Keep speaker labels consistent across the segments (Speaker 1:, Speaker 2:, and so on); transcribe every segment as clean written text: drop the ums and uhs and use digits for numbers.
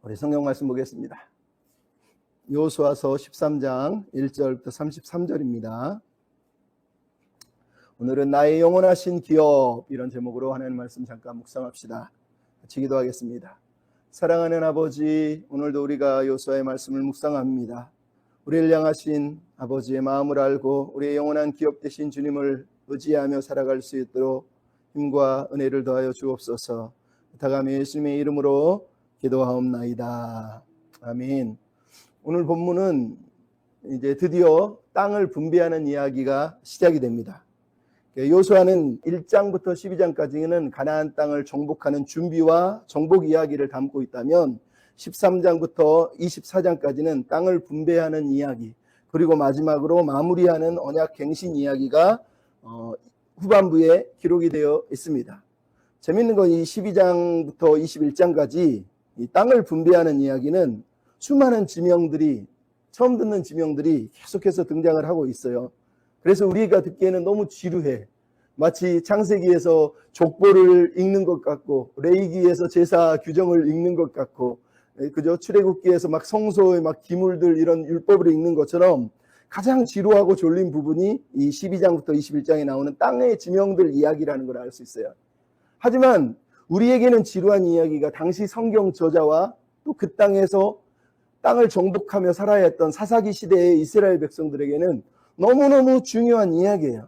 Speaker 1: 우리 성경 말씀 보겠습니다. 여호수아서 13장 1절부터 33절입니다. 오늘은 나의 영원하신 기업, 이런 제목으로 하나님 말씀 잠깐 묵상합시다. 같이 기도하겠습니다. 사랑하는 아버지, 오늘도 우리가 여호수아의 말씀을 묵상합니다. 우리를 향하신 아버지의 마음을 알고 우리의 영원한 기업 되신 주님을 의지하며 살아갈 수 있도록 힘과 은혜를 더하여 주옵소서. 부탁하며 예수님의 이름으로 기도하옵나이다. 아멘. 오늘 본문은 이제 드디어 땅을 분배하는 이야기가 시작이 됩니다. 여호수아는 1장부터 12장까지는 가나안 땅을 정복하는 준비와 정복 이야기를 담고 있다면 13장부터 24장까지는 땅을 분배하는 이야기, 그리고 마지막으로 마무리하는 언약 갱신 이야기가 후반부에 기록이 되어 있습니다. 재밌는 건 이 12장부터 21장까지 이 땅을 분배하는 이야기는 수많은 지명들이, 처음 듣는 지명들이 계속해서 등장을 하고 있어요. 그래서 우리가 듣기에는 너무 지루해. 마치 창세기에서 족보를 읽는 것 같고, 레위기에서 제사 규정을 읽는 것 같고, 그죠? 출애굽기에서 막 성소의 막 기물들, 이런 율법을 읽는 것처럼 가장 지루하고 졸린 부분이 이 12장부터 21장에 나오는 땅의 지명들 이야기라는 걸 알 수 있어요. 하지만 우리에게는 지루한 이야기가 당시 성경 저자와 또 그 땅에서 땅을 정복하며 살아야 했던 사사기 시대의 이스라엘 백성들에게는 너무너무 중요한 이야기예요.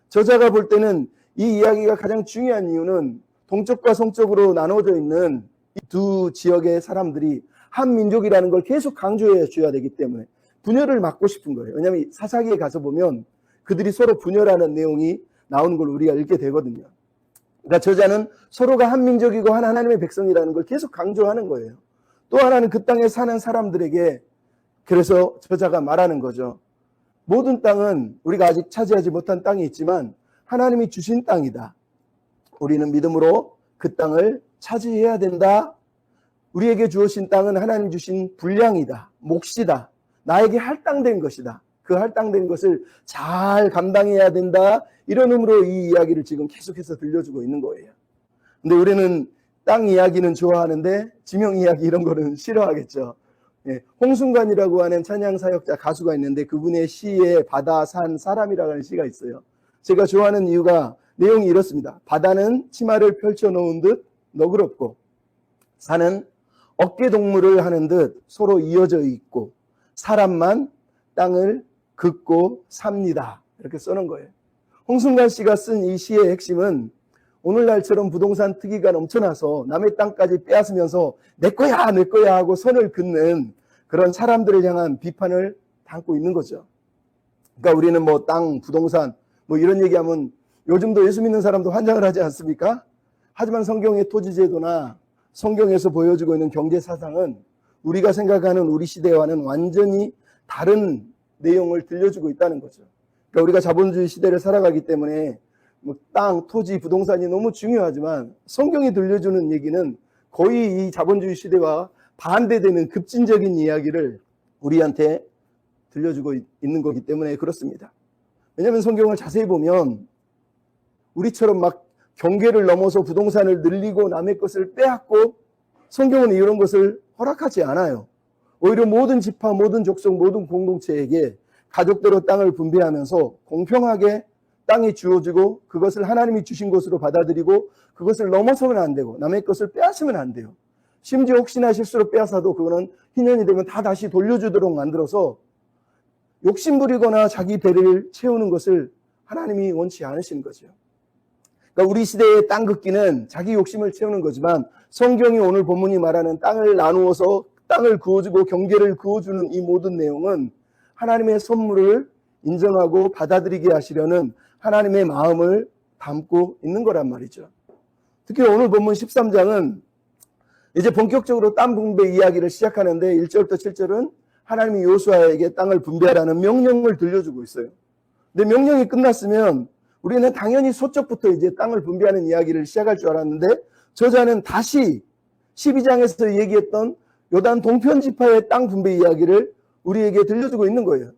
Speaker 1: 저자가 볼 때는 이 이야기가 가장 중요한 이유는 동쪽과 서쪽으로 나눠져 있는 이 두 지역의 사람들이 한 민족이라는 걸 계속 강조해 줘야 되기 때문에 분열을 막고 싶은 거예요. 왜냐하면 사사기에 가서 보면 그들이 서로 분열하는 내용이 나오는 걸 우리가 읽게 되거든요. 그러니까 저자는 서로가 한 민족이고 한 하나님의 백성이라는 걸 계속 강조하는 거예요. 또 하나는 그 땅에 사는 사람들에게, 그래서 저자가 말하는 거죠. 모든 땅은 우리가 아직 차지하지 못한 땅이 있지만 하나님이 주신 땅이다. 우리는 믿음으로 그 땅을 차지해야 된다. 우리에게 주어진 땅은 하나님 주신 분량이다. 몫이다. 나에게 할당된 것이다. 그 할당된 것을 잘 감당해야 된다. 이런 의미로 이 이야기를 지금 계속해서 들려주고 있는 거예요. 근데 우리는 땅 이야기는 좋아하는데 지명 이야기 이런 거는 싫어하겠죠. 홍순관이라고 하는 찬양 사역자 가수가 있는데 그분의 시에 바다, 산, 사람이라고 하는 시가 있어요. 제가 좋아하는 이유가 내용이 이렇습니다. 바다는 치마를 펼쳐놓은 듯 너그럽고, 산은 어깨동무를 하는 듯 서로 이어져 있고, 사람만 땅을 긋고 삽니다. 이렇게 써놓은 거예요. 홍순관 씨가 쓴 이 시의 핵심은 오늘날처럼 부동산 특이가 넘쳐나서 남의 땅까지 빼앗으면서 내 거야 내 거야 하고 선을 긋는 그런 사람들을 향한 비판을 담고 있는 거죠. 그러니까 우리는 뭐 땅, 부동산 뭐 이런 얘기하면 요즘도 예수 믿는 사람도 환장을 하지 않습니까? 하지만 성경의 토지제도나 성경에서 보여주고 있는 경제사상은 우리가 생각하는 우리 시대와는 완전히 다른 내용을 들려주고 있다는 거죠. 그러니까 우리가 자본주의 시대를 살아가기 때문에 뭐 땅, 토지, 부동산이 너무 중요하지만 성경이 들려주는 얘기는 거의 이 자본주의 시대와 반대되는 급진적인 이야기를 우리한테 들려주고 있는 거기 때문에 그렇습니다. 왜냐하면 성경을 자세히 보면 우리처럼 막 경계를 넘어서 부동산을 늘리고 남의 것을 빼앗고 성경은 이런 것을 허락하지 않아요. 오히려 모든 지파, 모든 족속, 모든 공동체에게 가족대로 땅을 분배하면서 공평하게 땅이 주어지고 그것을 하나님이 주신 것으로 받아들이고 그것을 넘어서면 안 되고 남의 것을 빼앗으면 안 돼요. 심지어 혹시나 실수로 빼앗아도 그거는 희년이 되면 다 다시 돌려주도록 만들어서 욕심부리거나 자기 배를 채우는 것을 하나님이 원치 않으시는 거죠. 그러니까 우리 시대의 땅 긋기는 자기 욕심을 채우는 거지만 성경이 오늘 본문이 말하는 땅을 나누어서 땅을 그어주고 경계를 그어주는 이 모든 내용은 하나님의 선물을 인정하고 받아들이게 하시려는 하나님의 마음을 담고 있는 거란 말이죠. 특히 오늘 본문 13장은 이제 본격적으로 땅 분배 이야기를 시작하는데 1절부터 7절은 하나님이 여호수아에게 땅을 분배하라는 명령을 들려주고 있어요. 근데 명령이 끝났으면 우리는 당연히 서쪽부터 이제 땅을 분배하는 이야기를 시작할 줄 알았는데 저자는 다시 12장에서 얘기했던 요단 동편 지파의 땅 분배 이야기를 우리에게 들려주고 있는 거예요.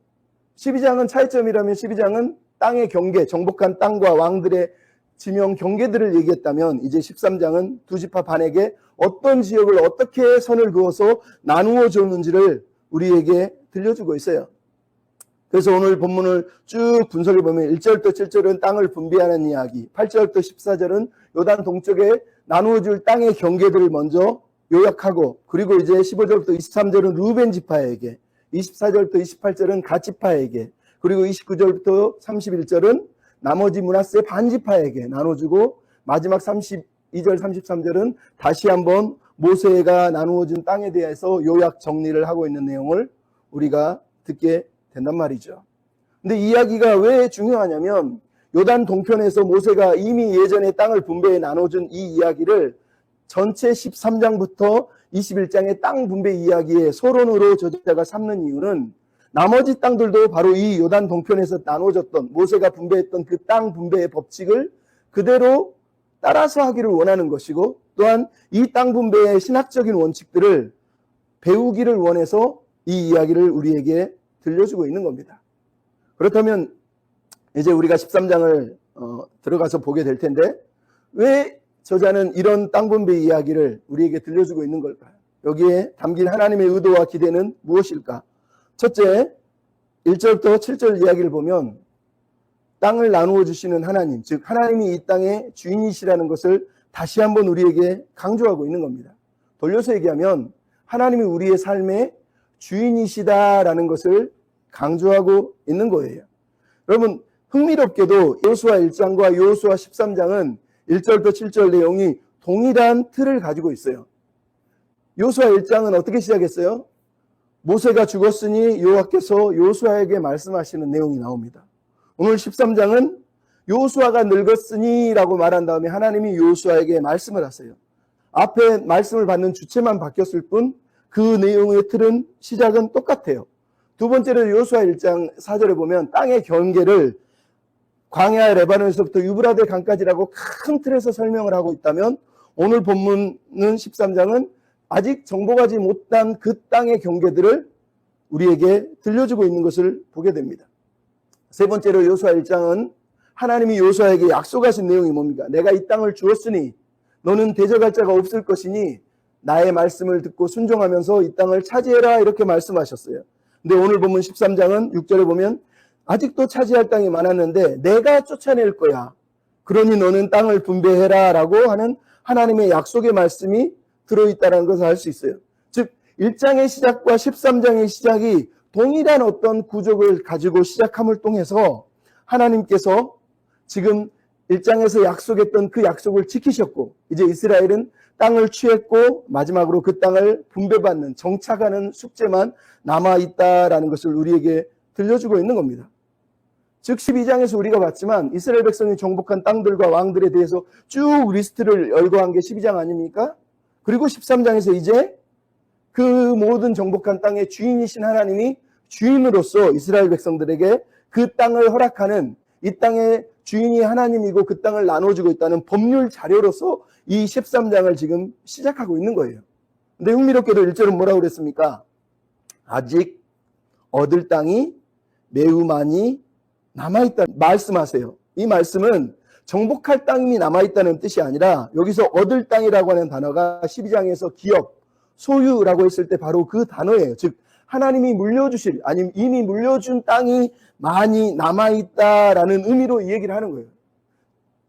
Speaker 1: 12장은 차이점이라면 12장은 땅의 경계, 정복한 땅과 왕들의 지명 경계들을 얘기했다면 이제 13장은 두 지파 반에게 어떤 지역을 어떻게 선을 그어서 나누어 줬는지를 우리에게 들려주고 있어요. 그래서 오늘 본문을 쭉 분석해 보면 1절부터 7절은 땅을 분배하는 이야기, 8절부터 14절은 요단 동쪽에 나누어 줄 땅의 경계들을 먼저 요약하고, 그리고 이제 15절부터 23절은 루벤 지파에게, 24절부터 28절은 갓 지파에게, 그리고 29절부터 31절은 나머지 므낫세 반 지파에게 나눠주고, 마지막 32절 33절은 다시 한번 모세가 나누어 준 땅에 대해서 요약 정리를 하고 있는 내용을 우리가 듣게 된단 말이죠. 근데 이 이야기가 왜 중요하냐면, 요단 동편에서 모세가 이미 예전에 땅을 분배해 나눠준 이 이야기를 전체 13장부터 21장의 땅 분배 이야기의 서론으로 저자가 삼는 이유는, 나머지 땅들도 바로 이 요단 동편에서 나눠졌던, 모세가 분배했던 그 땅 분배의 법칙을 그대로 따라서 하기를 원하는 것이고, 또한 이 땅 분배의 신학적인 원칙들을 배우기를 원해서 이 이야기를 우리에게 들려주고 있는 겁니다. 그렇다면 이제 우리가 13장을 들어가서 보게 될 텐데, 왜 저자는 이런 땅 분배 이야기를 우리에게 들려주고 있는 걸까요? 여기에 담긴 하나님의 의도와 기대는 무엇일까? 첫째, 1절부터 7절 이야기를 보면 땅을 나누어 주시는 하나님, 즉 하나님이 이 땅의 주인이시라는 것을 다시 한번 우리에게 강조하고 있는 겁니다. 돌려서 얘기하면 하나님이 우리의 삶의 주인이시다라는 것을 강조하고 있는 거예요. 여러분, 흥미롭게도 여호수아 1장과 여호수아 13장은 1절부터 7절 내용이 동일한 틀을 가지고 있어요. 여호수아 1장은 어떻게 시작했어요? 모세가 죽었으니 여호와께서 여호수아에게 말씀하시는 내용이 나옵니다. 오늘 13장은 여호수아가 늙었으니 라고 말한 다음에 하나님이 여호수아에게 말씀을 하세요. 앞에 말씀을 받는 주체만 바뀌었을 뿐 그 내용의 틀은 시작은 똑같아요. 두 번째로 여호수아 1장 4절에 보면 땅의 경계를 광야 레바논에서부터 유브라데 강까지라고 큰 틀에서 설명을 하고 있다면, 오늘 본문은 13장은 아직 정복하지 못한 그 땅의 경계들을 우리에게 들려주고 있는 것을 보게 됩니다. 세 번째로 여호수아 1장은 하나님이 여호수아에게 약속하신 내용이 뭡니까? 내가 이 땅을 주었으니 너는 대적할 자가 없을 것이니 나의 말씀을 듣고 순종하면서 이 땅을 차지해라, 이렇게 말씀하셨어요. 근데 오늘 본문 13장은 6절에 보면 아직도 차지할 땅이 많았는데 내가 쫓아낼 거야, 그러니 너는 땅을 분배해라 라고 하는 하나님의 약속의 말씀이 들어있다는 것을 알 수 있어요. 즉 1장의 시작과 13장의 시작이 동일한 어떤 구조를 가지고 시작함을 통해서 하나님께서 지금 1장에서 약속했던 그 약속을 지키셨고, 이제 이스라엘은 땅을 취했고 마지막으로 그 땅을 분배받는, 정착하는 숙제만 남아있다라는 것을 우리에게 들려주고 있는 겁니다. 즉 12장에서 우리가 봤지만 이스라엘 백성이 정복한 땅들과 왕들에 대해서 쭉 리스트를 열거한 게 12장 아닙니까? 그리고 13장에서 이제 그 모든 정복한 땅의 주인이신 하나님이 주인으로서 이스라엘 백성들에게 그 땅을 허락하는, 이 땅의 주인이 하나님이고 그 땅을 나눠주고 있다는 법률 자료로서 이 13장을 지금 시작하고 있는 거예요. 근데 흥미롭게도 1절은 뭐라고 그랬습니까? 아직 얻을 땅이 매우 많이 남아있다 말씀하세요. 이 말씀은 정복할 땅이 남아있다는 뜻이 아니라 여기서 얻을 땅이라고 하는 단어가 12장에서 기업, 소유라고 했을 때 바로 그 단어예요. 즉 하나님이 물려주실, 아니면 이미 물려준 땅이 많이 남아있다라는 의미로 이 얘기를 하는 거예요.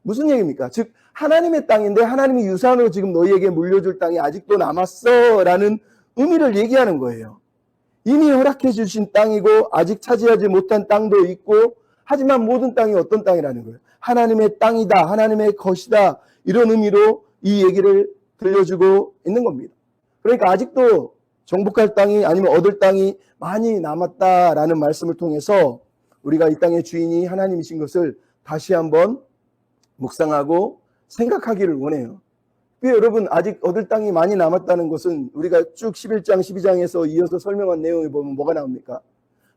Speaker 1: 무슨 얘기입니까? 즉 하나님의 땅인데 하나님이 유산으로 지금 너희에게 물려줄 땅이 아직도 남았어 라는 의미를 얘기하는 거예요. 이미 허락해 주신 땅이고 아직 차지하지 못한 땅도 있고, 하지만 모든 땅이 어떤 땅이라는 거예요? 하나님의 땅이다, 하나님의 것이다, 이런 의미로 이 얘기를 들려주고 있는 겁니다. 그러니까 아직도 정복할 땅이, 아니면 얻을 땅이 많이 남았다라는 말씀을 통해서 우리가 이 땅의 주인이 하나님이신 것을 다시 한번 묵상하고 생각하기를 원해요. 여러분, 아직 얻을 땅이 많이 남았다는 것은 우리가 쭉 11장, 12장에서 이어서 설명한 내용을 보면 뭐가 나옵니까?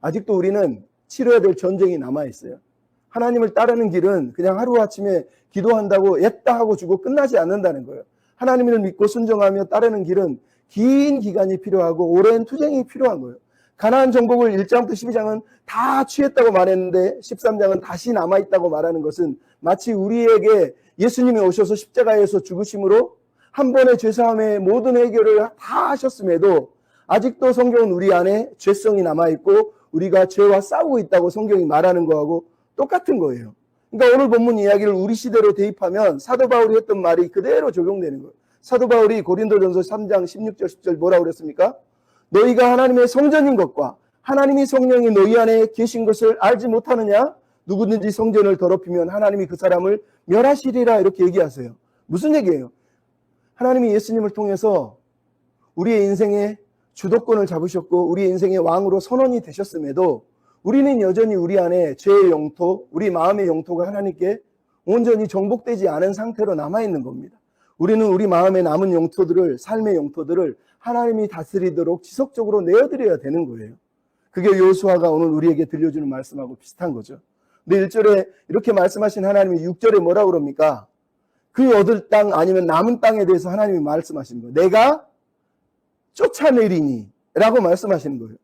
Speaker 1: 아직도 우리는 치러야 될 전쟁이 남아있어요. 하나님을 따르는 길은 그냥 하루아침에 기도한다고 했다 하고 주고 끝나지 않는다는 거예요. 하나님을 믿고 순종하며 따르는 길은 긴 기간이 필요하고 오랜 투쟁이 필요한 거예요. 가나안 정복을 1장부터 12장은 다 취했다고 말했는데 13장은 다시 남아있다고 말하는 것은 마치 우리에게 예수님이 오셔서 십자가에서 죽으심으로 한 번의 죄사함의 모든 해결을 다 하셨음에도 아직도 성경은 우리 안에 죄성이 남아있고 우리가 죄와 싸우고 있다고 성경이 말하는 거하고 똑같은 거예요. 그러니까 오늘 본문 이야기를 우리 시대로 대입하면 사도 바울이 했던 말이 그대로 적용되는 거예요. 사도 바울이 고린도전서 3장 16절 10절 뭐라고 그랬습니까? 너희가 하나님의 성전인 것과 하나님이 성령이 너희 안에 계신 것을 알지 못하느냐? 누구든지 성전을 더럽히면 하나님이 그 사람을 멸하시리라 이렇게 얘기하세요. 무슨 얘기예요? 하나님이 예수님을 통해서 우리의 인생에 주도권을 잡으셨고 우리의 인생의 왕으로 선언이 되셨음에도 우리는 여전히 우리 안에 죄의 영토, 우리 마음의 영토가 하나님께 온전히 정복되지 않은 상태로 남아있는 겁니다. 우리는 우리 마음에 남은 영토들을, 삶의 영토들을 하나님이 다스리도록 지속적으로 내어드려야 되는 거예요. 그게 여호수아가 오늘 우리에게 들려주는 말씀하고 비슷한 거죠. 근데 1절에 이렇게 말씀하신 하나님이 6절에 뭐라고 그럽니까? 그 얻을 땅 아니면 남은 땅에 대해서 하나님이 말씀하시는 거예요. 내가 쫓아내리니 라고 말씀하시는 거예요.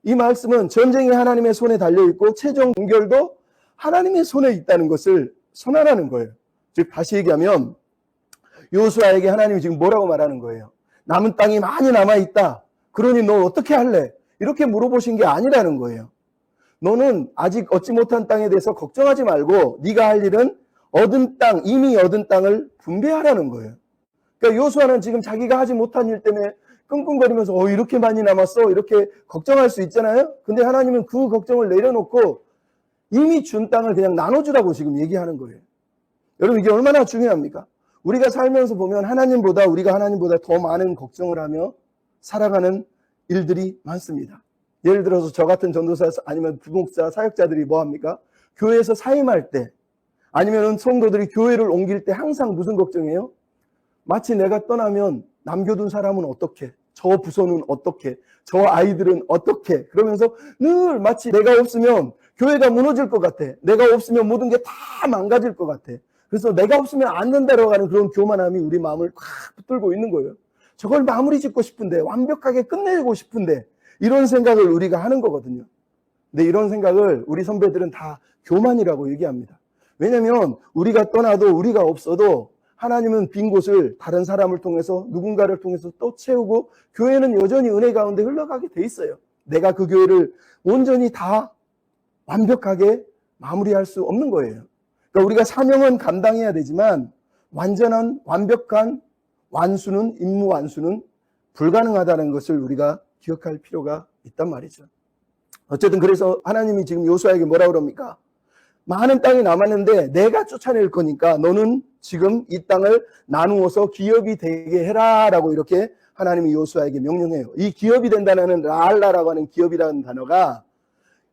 Speaker 1: 이 말씀은 전쟁이 하나님의 손에 달려있고 최종 종결도 하나님의 손에 있다는 것을 선언하는 거예요. 즉 다시 얘기하면 여호수아에게 하나님이 지금 뭐라고 말하는 거예요? 남은 땅이 많이 남아있다. 그러니 너 어떻게 할래? 이렇게 물어보신 게 아니라는 거예요. 너는 아직 얻지 못한 땅에 대해서 걱정하지 말고 네가 할 일은 얻은 땅, 이미 얻은 땅을 분배하라는 거예요. 그러니까 여호수아는 지금 자기가 하지 못한 일 때문에 끙끙거리면서 이렇게 많이 남았어? 이렇게 걱정할 수 있잖아요. 근데 하나님은 그 걱정을 내려놓고 이미 준 땅을 그냥 나눠주라고 지금 얘기하는 거예요. 여러분 이게 얼마나 중요합니까? 우리가 살면서 보면 우리가 하나님보다 더 많은 걱정을 하며 살아가는 일들이 많습니다. 예를 들어서 저 같은 전도사 아니면 부목사, 사역자들이 뭐 합니까? 교회에서 사임할 때 아니면 성도들이 교회를 옮길 때 항상 무슨 걱정이에요? 마치 내가 떠나면 남겨둔 사람은 어떻게? 저 부서는 어떻게? 저 아이들은 어떻게? 그러면서 늘 마치 내가 없으면 교회가 무너질 것 같아. 내가 없으면 모든 게 다 망가질 것 같아. 그래서 내가 없으면 안 된다고 하는 그런 교만함이 우리 마음을 꽉 붙들고 있는 거예요. 저걸 마무리 짓고 싶은데, 완벽하게 끝내고 싶은데 이런 생각을 우리가 하는 거거든요. 근데 이런 생각을 우리 선배들은 다 교만이라고 얘기합니다. 왜냐하면 우리가 떠나도 우리가 없어도 하나님은 빈 곳을 다른 사람을 통해서 누군가를 통해서 또 채우고 교회는 여전히 은혜 가운데 흘러가게 돼 있어요. 내가 그 교회를 온전히 다 완벽하게 마무리할 수 없는 거예요. 그러니까 우리가 사명은 감당해야 되지만 완전한 완벽한 완수는 임무 완수는 불가능하다는 것을 우리가 기억할 필요가 있단 말이죠. 어쨌든 그래서 하나님이 지금 여호수아에게 뭐라고 그럽니까? 많은 땅이 남았는데 내가 쫓아낼 거니까 너는 지금 이 땅을 나누어서 기업이 되게 해라 라고 이렇게 하나님이 여호수아에게 명령해요. 이 기업이 된다는 라알라라고 하는 기업이라는 단어가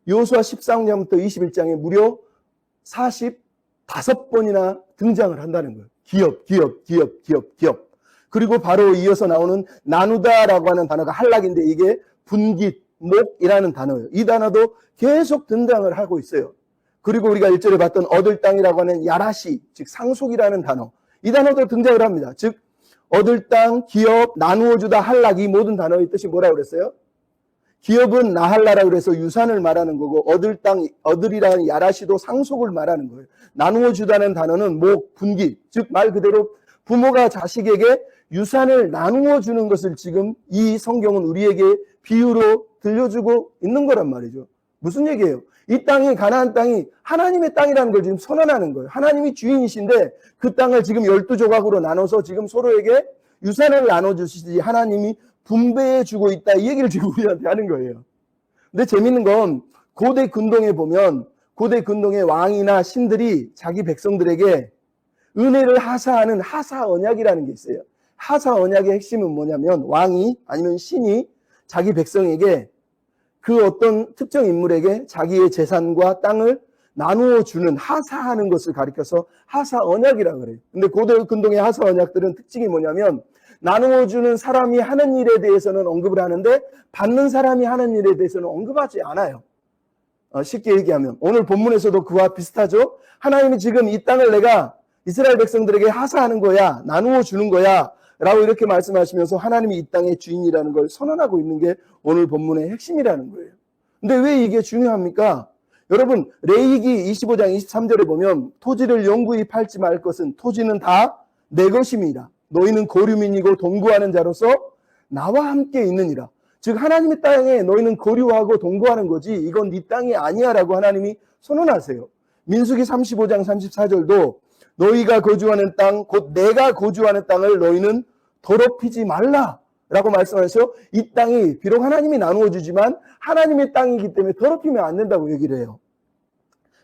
Speaker 1: 여호수아 13장부터 21장에 무려 45번이나 등장을 한다는 거예요. 기업. 그리고 바로 이어서 나오는 나누다라고 하는 단어가 할락인데 이게 분깃, 목이라는 단어예요. 이 단어도 계속 등장을 하고 있어요. 그리고 우리가 1절에 봤던 얻을 땅이라고 하는 야라시, 즉 상속이라는 단어. 이 단어도 등장을 합니다. 즉 얻을 땅, 기업, 나누어주다, 할락 이 모든 단어의 뜻이 뭐라고 그랬어요? 기업은 나할라라고 그래서 유산을 말하는 거고 얻을 땅, 얻으리라는 야라시도 상속을 말하는 거예요. 나누어주다는 단어는 목, 분깃, 즉 말 그대로 부모가 자식에게 유산을 나누어 주는 것을 지금 이 성경은 우리에게 비유로 들려주고 있는 거란 말이죠. 무슨 얘기예요? 이 땅이 가나안 땅이 하나님의 땅이라는 걸 지금 선언하는 거예요. 하나님이 주인이신데 그 땅을 지금 12조각으로 나눠서 지금 서로에게 유산을 나눠주시지 하나님이 분배해 주고 있다 이 얘기를 지금 우리한테 하는 거예요. 근데 재밌는 건 고대 근동에 보면 고대 근동의 왕이나 신들이 자기 백성들에게 은혜를 하사하는 하사 언약이라는 게 있어요. 하사 언약의 핵심은 뭐냐면 왕이 아니면 신이 자기 백성에게 그 어떤 특정 인물에게 자기의 재산과 땅을 나누어 주는 하사하는 것을 가리켜서 하사 언약이라고 그래요. 근데 고대 근동의 하사 언약들은 특징이 뭐냐면 나누어 주는 사람이 하는 일에 대해서는 언급을 하는데 받는 사람이 하는 일에 대해서는 언급하지 않아요. 쉽게 얘기하면 오늘 본문에서도 그와 비슷하죠. 하나님이 지금 이 땅을 내가 이스라엘 백성들에게 하사하는 거야, 나누어 주는 거야 라고 이렇게 말씀하시면서 하나님이 이 땅의 주인이라는 걸 선언하고 있는 게 오늘 본문의 핵심이라는 거예요. 근데 왜 이게 중요합니까? 여러분, 레위기 25장 23절에 보면 토지를 영구히 팔지 말 것은 토지는 다 내 것입니다. 너희는 거류민이고 동거하는 자로서 나와 함께 있느니라. 즉 하나님의 땅에 너희는 거류하고 동거하는 거지 이건 네 땅이 아니야 라고 하나님이 선언하세요. 민수기 35장 34절도 너희가 거주하는 땅 곧 내가 거주하는 땅을 너희는 더럽히지 말라 라고 말씀하셔. 이 땅이 비록 하나님이 나누어 주지만 하나님의 땅이기 때문에 더럽히면 안 된다고 얘기를 해요.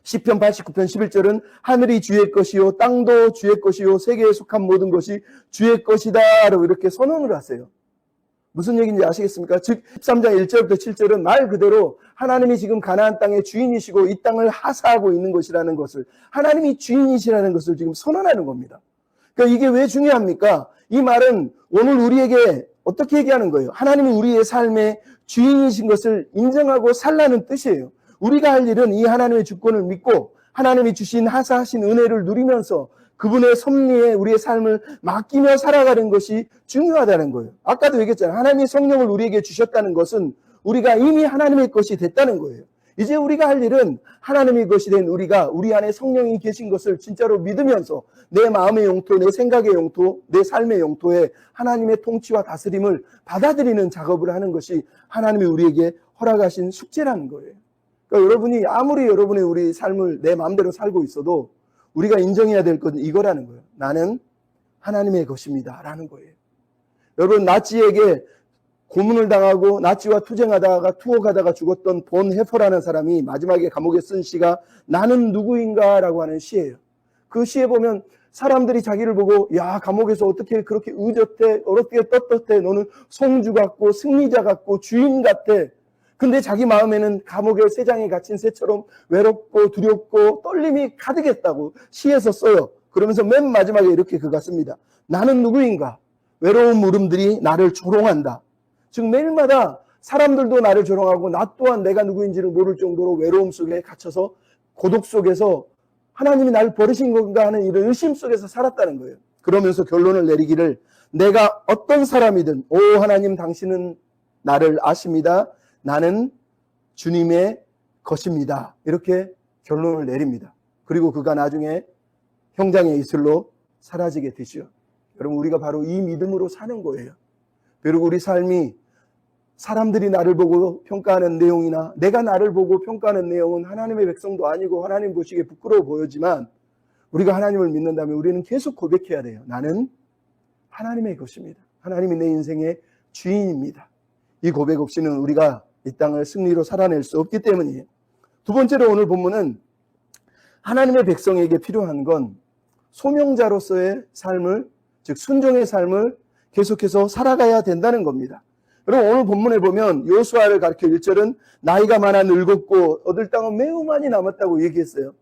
Speaker 1: 시편 89편 11절은 하늘이 주의 것이요 땅도 주의 것이요 세계에 속한 모든 것이 주의 것이다 라고 이렇게 선언을 하세요. 무슨 얘기인지 아시겠습니까? 즉 13장 1절부터 7절은 말 그대로 하나님이 지금 가나안 땅의 주인이시고 이 땅을 하사하고 있는 것이라는 것을, 하나님이 주인이시라는 것을 지금 선언하는 겁니다. 그러니까 이게 왜 중요합니까? 이 말은 오늘 우리에게 어떻게 얘기하는 거예요? 하나님이 우리의 삶의 주인이신 것을 인정하고 살라는 뜻이에요. 우리가 할 일은 이 하나님의 주권을 믿고 하나님이 주신 하사하신 은혜를 누리면서 그분의 섭리에 우리의 삶을 맡기며 살아가는 것이 중요하다는 거예요. 아까도 얘기했잖아요. 하나님이 성령을 우리에게 주셨다는 것은 우리가 이미 하나님의 것이 됐다는 거예요. 이제 우리가 할 일은 하나님의 것이 된 우리가 우리 안에 성령이 계신 것을 진짜로 믿으면서 내 마음의 용토, 내 생각의 용토, 내 삶의 용토에 하나님의 통치와 다스림을 받아들이는 작업을 하는 것이 하나님이 우리에게 허락하신 숙제라는 거예요. 그러니까 여러분이 아무리 여러분의 우리 삶을 내 마음대로 살고 있어도 우리가 인정해야 될 것은 이거라는 거예요. 나는 하나님의 것입니다 라는 거예요. 여러분, 나치에게 고문을 당하고 나치와 투쟁하다가 투옥하다가 죽었던 본 해퍼라는 사람이 마지막에 감옥에 쓴 시가 나는 누구인가 라고 하는 시예요. 그 시에 보면 사람들이 자기를 보고 야, 감옥에서 어떻게 그렇게 의젓해, 어떻게 떳떳해, 너는 송주 같고 승리자 같고 주인 같아. 근데 자기 마음에는 감옥의 새장에 갇힌 새처럼 외롭고 두렵고 떨림이 가득했다고 시에서 써요. 그러면서 맨 마지막에 이렇게 그가 씁니다. 나는 누구인가? 외로운 물음들이 나를 조롱한다. 즉 매일마다 사람들도 나를 조롱하고 나 또한 내가 누구인지를 모를 정도로 외로움 속에 갇혀서 고독 속에서 하나님이 나를 버리신 건가 하는 이런 의심 속에서 살았다는 거예요. 그러면서 결론을 내리기를 내가 어떤 사람이든 오 하나님 당신은 나를 아십니다. 나는 주님의 것입니다. 이렇게 결론을 내립니다. 그리고 그가 나중에 형장의 이슬로 사라지게 되죠. 여러분, 우리가 바로 이 믿음으로 사는 거예요. 그리고 우리 삶이 사람들이 나를 보고 평가하는 내용이나 내가 나를 보고 평가하는 내용은 하나님의 백성도 아니고 하나님 보시기에 부끄러워 보이지만 우리가 하나님을 믿는다면 우리는 계속 고백해야 돼요. 나는 하나님의 것입니다. 하나님이 내 인생의 주인입니다. 이 고백 없이는 우리가 이 땅을 승리로 살아낼 수 없기 때문이에요. 두 번째로 오늘 본문은 하나님의 백성에게 필요한 건 소명자로서의 삶을, 즉 순종의 삶을 계속해서 살아가야 된다는 겁니다. 여러분, 오늘 본문에 보면 여호수아를 가리켜 1절은 나이가 많아 늙었고 얻을 땅은 매우 많이 남았다고 얘기했어요.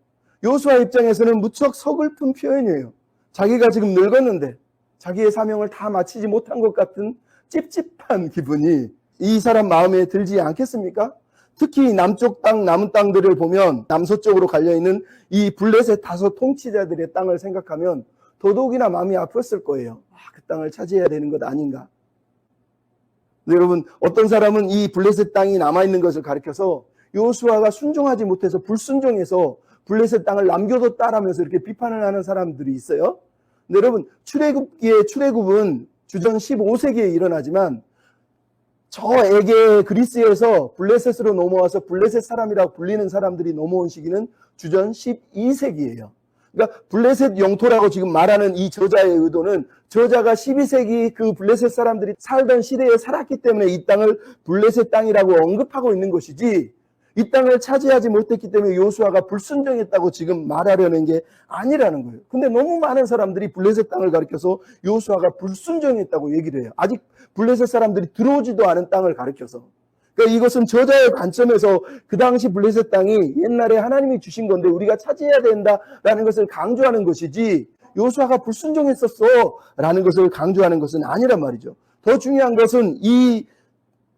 Speaker 1: 여호수아 입장에서는 무척 서글픈 표현이에요. 자기가 지금 늙었는데 자기의 사명을 다 마치지 못한 것 같은 찝찝한 기분이 이 사람 마음에 들지 않겠습니까? 특히 남쪽 땅, 남은 땅들을 보면 남서쪽으로 갈려있는 이 블레셋 다섯 통치자들의 땅을 생각하면 더더욱이나 마음이 아팠을 거예요. 그 땅을 차지해야 되는 것 아닌가. 여러분, 어떤 사람은 이 블레셋 땅이 남아있는 것을 가리켜서 여호수아가 순종하지 못해서 불순종해서 블레셋 땅을 남겨뒀다라면서 이렇게 비판을 하는 사람들이 있어요. 근데 여러분, 출애굽기의 출애굽은 주전 15세기에 일어나지만 저 에게 그리스에서 블레셋으로 넘어와서 블레셋 사람이라고 불리는 사람들이 넘어온 시기는 주전 12세기예요. 그러니까 블레셋 영토라고 지금 말하는 이 저자의 의도는 저자가 12세기 그 블레셋 사람들이 살던 시대에 살았기 때문에 이 땅을 블레셋 땅이라고 언급하고 있는 것이지 이 땅을 차지하지 못했기 때문에 여호수아가 불순종했다고 지금 말하려는 게 아니라는 거예요. 근데 너무 많은 사람들이 블레셋 땅을 가리켜서 여호수아가 불순종했다고 얘기를 해요. 아직 블레셋 사람들이 들어오지도 않은 땅을 가리켜서. 그러니까 이것은 저자의 관점에서 그 당시 블레셋 땅이 옛날에 하나님이 주신 건데 우리가 차지해야 된다라는 것을 강조하는 것이지 여호수아가 불순종했었어 라는 것을 강조하는 것은 아니란 말이죠. 더 중요한 것은 이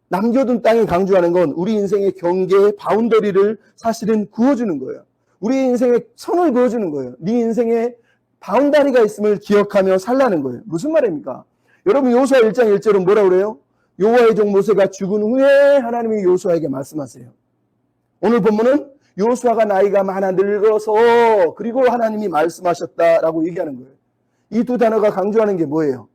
Speaker 1: 남겨둔 땅에 강조하는 건 우리 인생의 경계, 바운더리를 사실은 그어주는 거예요. 우리 인생의 선을 그어주는 거예요. 네 인생에 바운다리가 있음을 기억하며 살라는 거예요. 무슨 말입니까? 여러분 여호수아 1장 1절은 뭐라 그래요? 여호와의 종 모세가 죽은 후에 하나님이 여호수아에게 말씀하세요. 오늘 본문은 여호수아가 나이가 많아 늙어서 그리고 하나님이 말씀하셨다라고 얘기하는 거예요. 이 두 단어가 강조하는 게 뭐예요?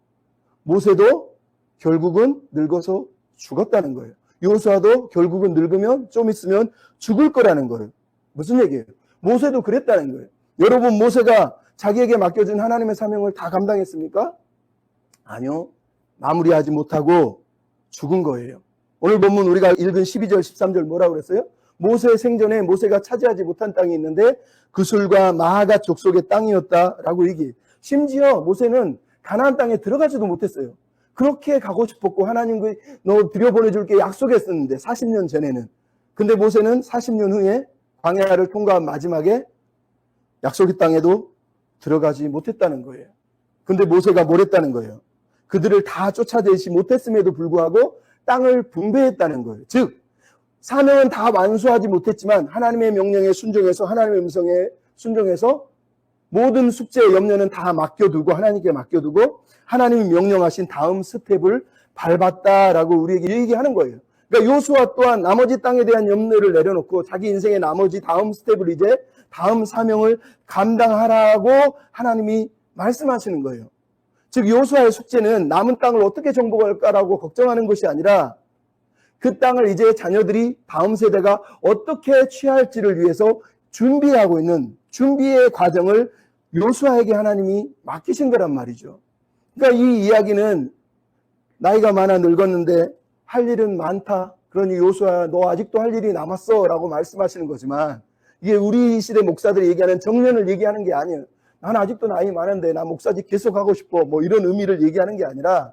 Speaker 1: 모세도 결국은 늙어서 죽었다는 거예요. 여호수아도 결국은 늙으면 좀 있으면 죽을 거라는 거예요. 무슨 얘기예요? 모세도 그랬다는 거예요. 여러분 모세가 자기에게 맡겨준 하나님의 사명을 다 감당했습니까? 아니요. 마무리하지 못하고 죽은 거예요. 오늘 본문 우리가 읽은 12절 13절 뭐라고 그랬어요? 모세 생전에 모세가 차지하지 못한 땅이 있는데 그술과 마하가 족속의 땅이었다라고 얘기해요. 심지어 모세는 가나안 땅에 들어가지도 못했어요. 그렇게 가고 싶었고 하나님 너 들여보내줄게 약속했었는데 40년 전에는. 근데 모세는 40년 후에 광야를 통과한 마지막에 약속의 땅에도 들어가지 못했다는 거예요. 근데 모세가 뭘 했다는 거예요? 그들을 다 쫓아내지 못했음에도 불구하고 땅을 분배했다는 거예요. 즉 사명은 다 완수하지 못했지만 하나님의 명령에 순종해서 하나님의 음성에 순종해서 모든 숙제의 염려는 다 맡겨두고 하나님께 맡겨두고 하나님이 명령하신 다음 스텝을 밟았다라고 우리에게 얘기하는 거예요. 그러니까 요수아 또한 나머지 땅에 대한 염려를 내려놓고 자기 인생의 나머지 다음 스텝을 이제 다음 사명을 감당하라고 하나님이 말씀하시는 거예요. 즉 요수아의 숙제는 남은 땅을 어떻게 정복할까라고 걱정하는 것이 아니라 그 땅을 이제 자녀들이 다음 세대가 어떻게 취할지를 위해서 준비하고 있는 준비의 과정을 요수아에게 하나님이 맡기신 거란 말이죠. 그러니까 이 이야기는 나이가 많아 늙었는데 할 일은 많다. 그러니 요수아 너 아직도 할 일이 남았어 라고 말씀하시는 거지만 이게 우리 시대 목사들이 얘기하는 정년을 얘기하는 게 아니에요. 난 아직도 나이 많은데 나 목사직 계속 하고 싶어 뭐 이런 의미를 얘기하는 게 아니라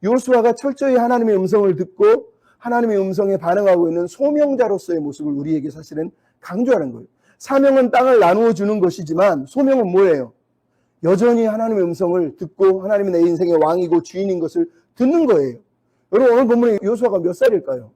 Speaker 1: 요수아가 철저히 하나님의 음성을 듣고 하나님의 음성에 반응하고 있는 소명자로서의 모습을 우리에게 사실은 강조하는 거예요. 사명은 땅을 나누어 주는 것이지만 소명은 뭐예요? 여전히 하나님의 음성을 듣고 하나님이 내 인생의 왕이고 주인인 것을 듣는 거예요. 여러분 오늘 본문에 요수아가 몇 살일까요?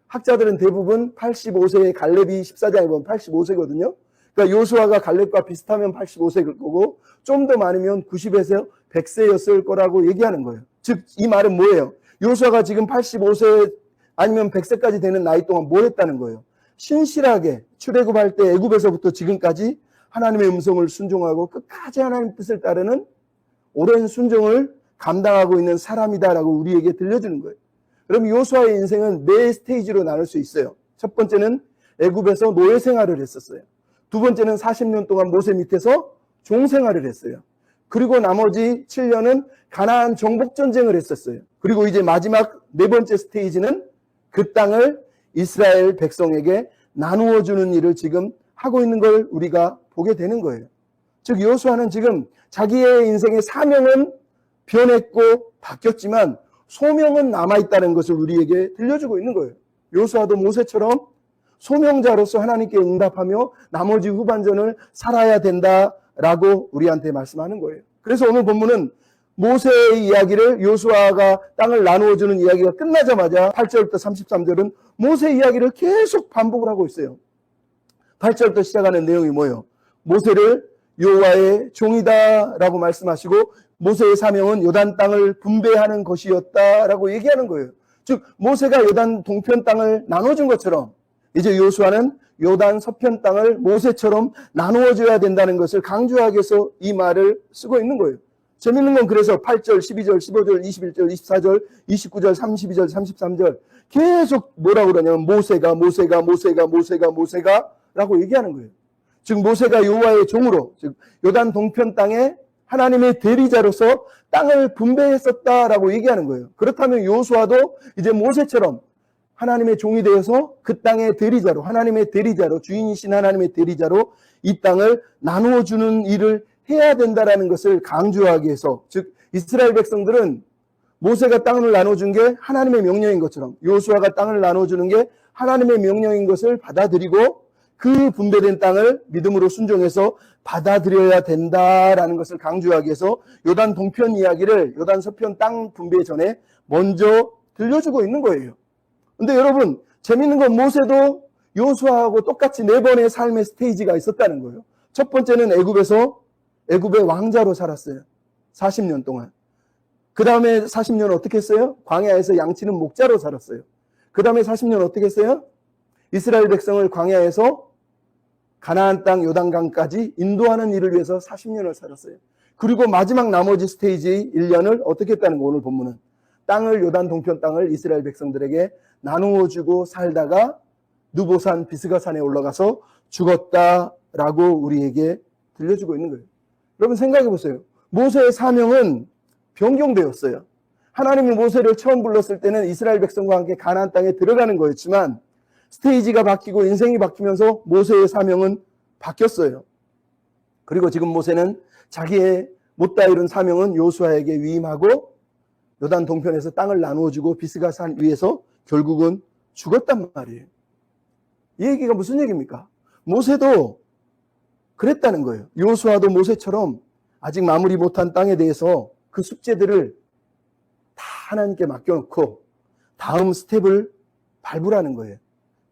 Speaker 1: 학자들은 대부분 85세의 갈렙이 14장에 보면 85세거든요. 그러니까 요수아가 갈렙과 비슷하면 85세일 거고 좀 더 많으면 90에서 100세였을 거라고 얘기하는 거예요. 즉 이 말은 뭐예요? 요수아가 지금 85세 아니면 100세까지 되는 나이 동안 뭘 했다는 거예요? 신실하게 출애굽할 때 애굽에서부터 지금까지 하나님의 음성을 순종하고 끝까지 하나님의 뜻을 따르는 오랜 순종을 감당하고 있는 사람이다라고 우리에게 들려주는 거예요. 그럼 요수아의 인생은 네 스테이지로 나눌 수 있어요. 첫 번째는 애굽에서 노예 생활을 했었어요. 두 번째는 40년 동안 모세 밑에서 종 생활을 했어요. 그리고 나머지 7년은 가나안 정복 전쟁을 했었어요. 그리고 이제 마지막 네 번째 스테이지는 그 땅을 이스라엘 백성에게 나누어 주는 일을 지금 하고 있는 걸 우리가 보게 되는 거예요. 즉 요수아는 지금 자기의 인생의 사명은 변했고 바뀌었지만 소명은 남아있다는 것을 우리에게 들려주고 있는 거예요. 요수아도 모세처럼 소명자로서 하나님께 응답하며 나머지 후반전을 살아야 된다라고 우리한테 말씀하는 거예요. 그래서 오늘 본문은 모세의 이야기를 요수아가 땅을 나누어주는 이야기가 끝나자마자 8절부터 33절은 모세 이야기를 계속 반복을 하고 있어요. 8절부터 시작하는 내용이 뭐예요? 모세를 여호와의 종이다라고 말씀하시고 모세의 사명은 요단 땅을 분배하는 것이었다라고 얘기하는 거예요. 즉 모세가 요단 동편 땅을 나눠준 것처럼 이제 요수아는 요단 서편 땅을 모세처럼 나누어줘야 된다는 것을 강조하기 위해서 이 말을 쓰고 있는 거예요. 재밌는 건 그래서 8절, 12절, 15절, 21절, 24절, 29절, 32절, 33절 계속 뭐라고 그러냐면 모세가 라고 얘기하는 거예요. 즉 모세가 여호와의 종으로 즉 요단 동편 땅에 하나님의 대리자로서 땅을 분배했었다라고 얘기하는 거예요. 그렇다면 요수아도 이제 모세처럼 하나님의 종이 되어서 그 땅의 대리자로 하나님의 대리자로 주인이신 하나님의 대리자로 이 땅을 나누어 주는 일을 해야 된다라는 것을 강조하기 위해서 즉 이스라엘 백성들은 모세가 땅을 나눠준 게 하나님의 명령인 것처럼 요수아가 땅을 나눠주는 게 하나님의 명령인 것을 받아들이고 그 분배된 땅을 믿음으로 순종해서 받아들여야 된다라는 것을 강조하기 위해서 요단 동편 이야기를 요단 서편 땅 분배 전에 먼저 들려주고 있는 거예요. 근데 여러분 재밌는 건 모세도 요수아하고 똑같이 네 번의 삶의 스테이지가 있었다는 거예요. 첫 번째는 애굽의 왕자로 살았어요. 40년 동안. 그 다음에 40년 어떻게 했어요? 광야에서 양치는 목자로 살았어요. 그 다음에 40년 어떻게 했어요? 이스라엘 백성을 광야에서 가나안 땅 요단강까지 인도하는 일을 위해서 40년을 살았어요. 그리고 마지막 나머지 스테이지 1년을 어떻게 했다는 거, 오늘 본문은. 땅을, 요단 동편 땅을 이스라엘 백성들에게 나누어 주고 살다가 느보산 비스가산에 올라가서 죽었다라고 우리에게 들려주고 있는 거예요. 여러분 생각해 보세요. 모세의 사명은 변경되었어요. 하나님이 모세를 처음 불렀을 때는 이스라엘 백성과 함께 가나안 땅에 들어가는 거였지만 스테이지가 바뀌고 인생이 바뀌면서 모세의 사명은 바뀌었어요. 그리고 지금 모세는 자기의 못다 이룬 사명은 여호수아에게 위임하고 요단 동편에서 땅을 나누어주고 비스가산 위에서 결국은 죽었단 말이에요. 이 얘기가 무슨 얘기입니까? 모세도 그랬다는 거예요. 여호수아도 모세처럼 아직 마무리 못한 땅에 대해서 그 숙제들을 다 하나님께 맡겨놓고 다음 스텝을 밟으라는 거예요.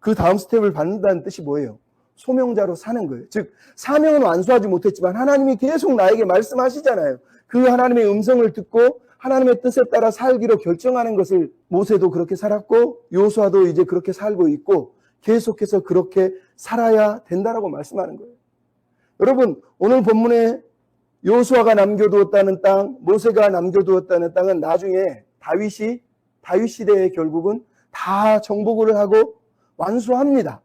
Speaker 1: 그 다음 스텝을 밟는다는 뜻이 뭐예요? 소명자로 사는 거예요. 즉 사명은 완수하지 못했지만 하나님이 계속 나에게 말씀하시잖아요. 그 하나님의 음성을 듣고 하나님의 뜻에 따라 살기로 결정하는 것을 모세도 그렇게 살았고 여호수아도 이제 그렇게 살고 있고 계속해서 그렇게 살아야 된다라고 말씀하는 거예요. 여러분 오늘 본문에 여호수아가 남겨두었다는 땅, 모세가 남겨두었다는 땅은 나중에 다윗 시대에 결국은 다 정복을 하고 완수합니다.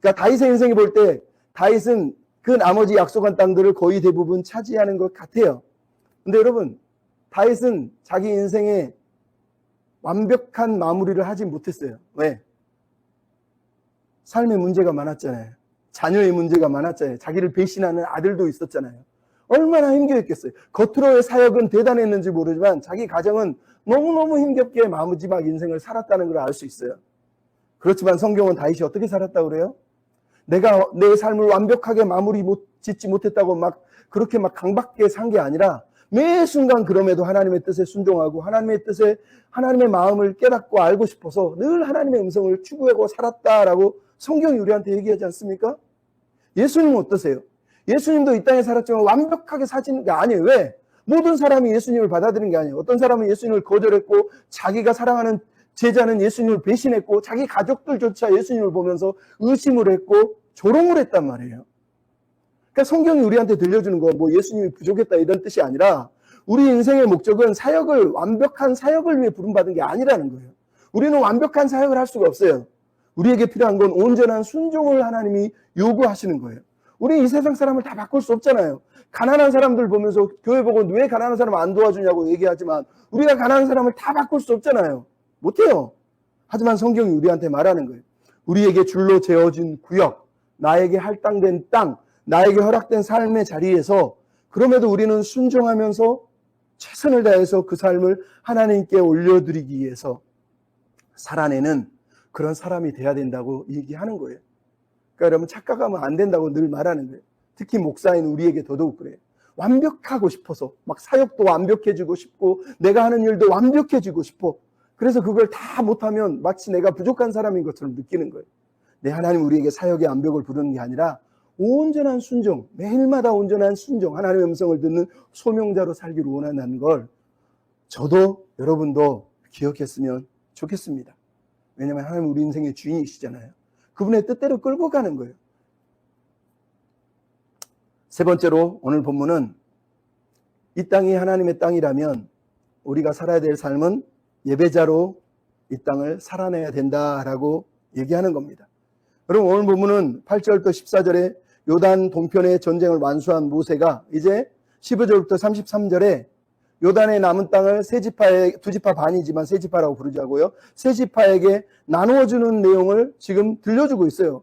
Speaker 1: 그러니까 다윗의 인생을 볼 때 다윗은 그 나머지 약속한 땅들을 거의 대부분 차지하는 것 같아요. 근데 여러분 다윗은 자기 인생에 완벽한 마무리를 하지 못했어요. 왜? 삶의 문제가 많았잖아요. 자녀의 문제가 많았잖아요. 자기를 배신하는 아들도 있었잖아요. 얼마나 힘겹겠어요. 겉으로의 사역은 대단했는지 모르지만 자기 가정은 너무너무 힘겹게 마지막 인생을 살았다는 걸 알 수 있어요. 그렇지만 성경은 다윗이 어떻게 살았다고 그래요? 내가 내 삶을 완벽하게 마무리 짓지 못했다고 그렇게 강박하게 산 게 아니라 매 순간 그럼에도 하나님의 뜻에 순종하고 하나님의 뜻에 하나님의 마음을 깨닫고 알고 싶어서 늘 하나님의 음성을 추구하고 살았다라고 성경이 우리한테 얘기하지 않습니까? 예수님은 어떠세요? 예수님도 이 땅에 살았지만 완벽하게 사시는 게 아니에요. 왜? 모든 사람이 예수님을 받아들인 게 아니에요. 어떤 사람은 예수님을 거절했고 자기가 사랑하는 제자는 예수님을 배신했고 자기 가족들조차 예수님을 보면서 의심을 했고 조롱을 했단 말이에요. 그러니까 성경이 우리한테 들려주는 건 뭐 예수님이 부족했다 이런 뜻이 아니라 우리 인생의 목적은 완벽한 사역을 위해 부름받은 게 아니라는 거예요. 우리는 완벽한 사역을 할 수가 없어요. 우리에게 필요한 건 온전한 순종을 하나님이 요구하시는 거예요. 우리 이 세상 사람을 다 바꿀 수 없잖아요. 가난한 사람들 보면서 교회 보고 왜 가난한 사람 안 도와주냐고 얘기하지만 우리가 가난한 사람을 다 바꿀 수 없잖아요. 못해요. 하지만 성경이 우리한테 말하는 거예요. 우리에게 줄로 재어진 구역, 나에게 할당된 땅, 나에게 허락된 삶의 자리에서 그럼에도 우리는 순종하면서 최선을 다해서 그 삶을 하나님께 올려드리기 위해서 살아내는 그런 사람이 돼야 된다고 얘기하는 거예요. 그러니까 여러분 착각하면 안 된다고 늘 말하는 거예요. 특히 목사인 우리에게 더더욱 그래요. 완벽하고 싶어서 사역도 완벽해지고 싶고 내가 하는 일도 완벽해지고 싶어. 그래서 그걸 다 못하면 마치 내가 부족한 사람인 것처럼 느끼는 거예요. 네, 하나님 우리에게 사역의 완벽을 부르는 게 아니라 온전한 순종, 매일마다 온전한 순종, 하나님의 음성을 듣는 소명자로 살기를 원한다는 걸 저도 여러분도 기억했으면 좋겠습니다. 왜냐하면 하나님 우리 인생의 주인이시잖아요. 그분의 뜻대로 끌고 가는 거예요. 세 번째로 오늘 본문은 이 땅이 하나님의 땅이라면 우리가 살아야 될 삶은 예배자로 이 땅을 살아내야 된다라고 얘기하는 겁니다. 여러분 오늘 본문은 8절부터 14절에 요단 동편의 전쟁을 완수한 모세가 이제 15절부터 33절에 요단의 남은 땅을 세 지파에, 두 지파 반이지만 세 지파라고 부르자고요. 세 지파에게 나누어주는 내용을 지금 들려주고 있어요.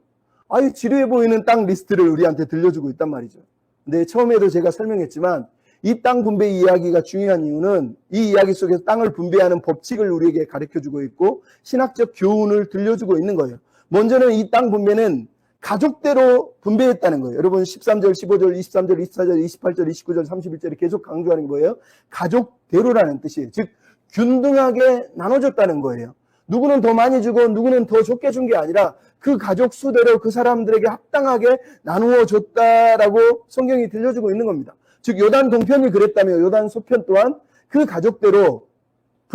Speaker 1: 아유 지루해 보이는 땅 리스트를 우리한테 들려주고 있단 말이죠. 근데 처음에도 제가 설명했지만 이 땅 분배 이야기가 중요한 이유는 이 이야기 속에서 땅을 분배하는 법칙을 우리에게 가르쳐주고 있고 신학적 교훈을 들려주고 있는 거예요. 먼저는 이 땅 분배는 가족대로 분배했다는 거예요. 여러분 13절, 15절, 23절, 24절, 28절, 29절, 31절이 계속 강조하는 게 뭐예요? 가족대로라는 뜻이에요. 즉 균등하게 나눠줬다는 거예요. 누구는 더 많이 주고 누구는 더 적게 준 게 아니라 그 가족 수대로 그 사람들에게 합당하게 나누어 줬다라고 성경이 들려주고 있는 겁니다. 즉 요단 동편이 그랬다며 요단 서편 또한 그 가족대로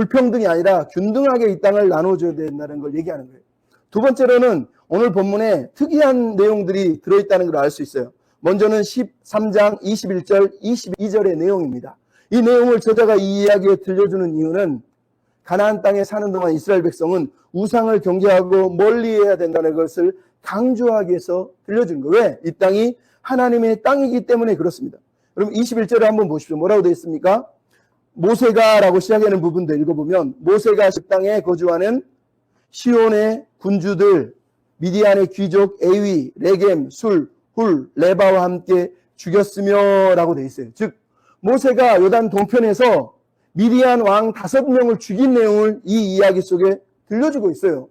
Speaker 1: 불평등이 아니라 균등하게 이 땅을 나눠줘야 된다는 걸 얘기하는 거예요. 두 번째로는 오늘 본문에 특이한 내용들이 들어있다는 걸 알 수 있어요. 먼저는 13장 21절, 22절의 내용입니다. 이 내용을 저자가 이 이야기에 들려주는 이유는 가나안 땅에 사는 동안 이스라엘 백성은 우상을 경계하고 멀리해야 된다는 것을 강조하기 위해서 들려준 거예요. 왜? 이 땅이 하나님의 땅이기 때문에 그렇습니다. 그럼 21절에 한번 보십시오. 뭐라고 되어 있습니까? 모세가 라고 시작하는 부분도 읽어보면 모세가 그 땅에 거주하는 시온의 군주들, 미디안의 귀족 에위, 레겜, 술, 훌, 레바와 함께 죽였으며 라고 되어 있어요. 즉 모세가 요단 동편에서 미디안 왕 5명을 죽인 내용을 이 이야기 속에 들려주고 있어요.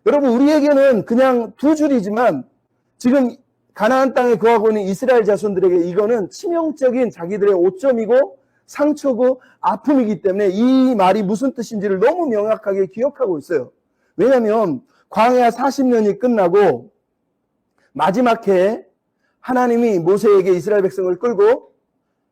Speaker 1: 여러분 우리에게는 그냥 두 줄이지만 지금 가나안 땅에 거하고 있는 이스라엘 자손들에게 이거는 치명적인 자기들의 오점이고 상처고 아픔이기 때문에 이 말이 무슨 뜻인지를 너무 명확하게 기억하고 있어요. 왜냐하면 광야 40년이 끝나고 마지막 해에 하나님이 모세에게 이스라엘 백성을 끌고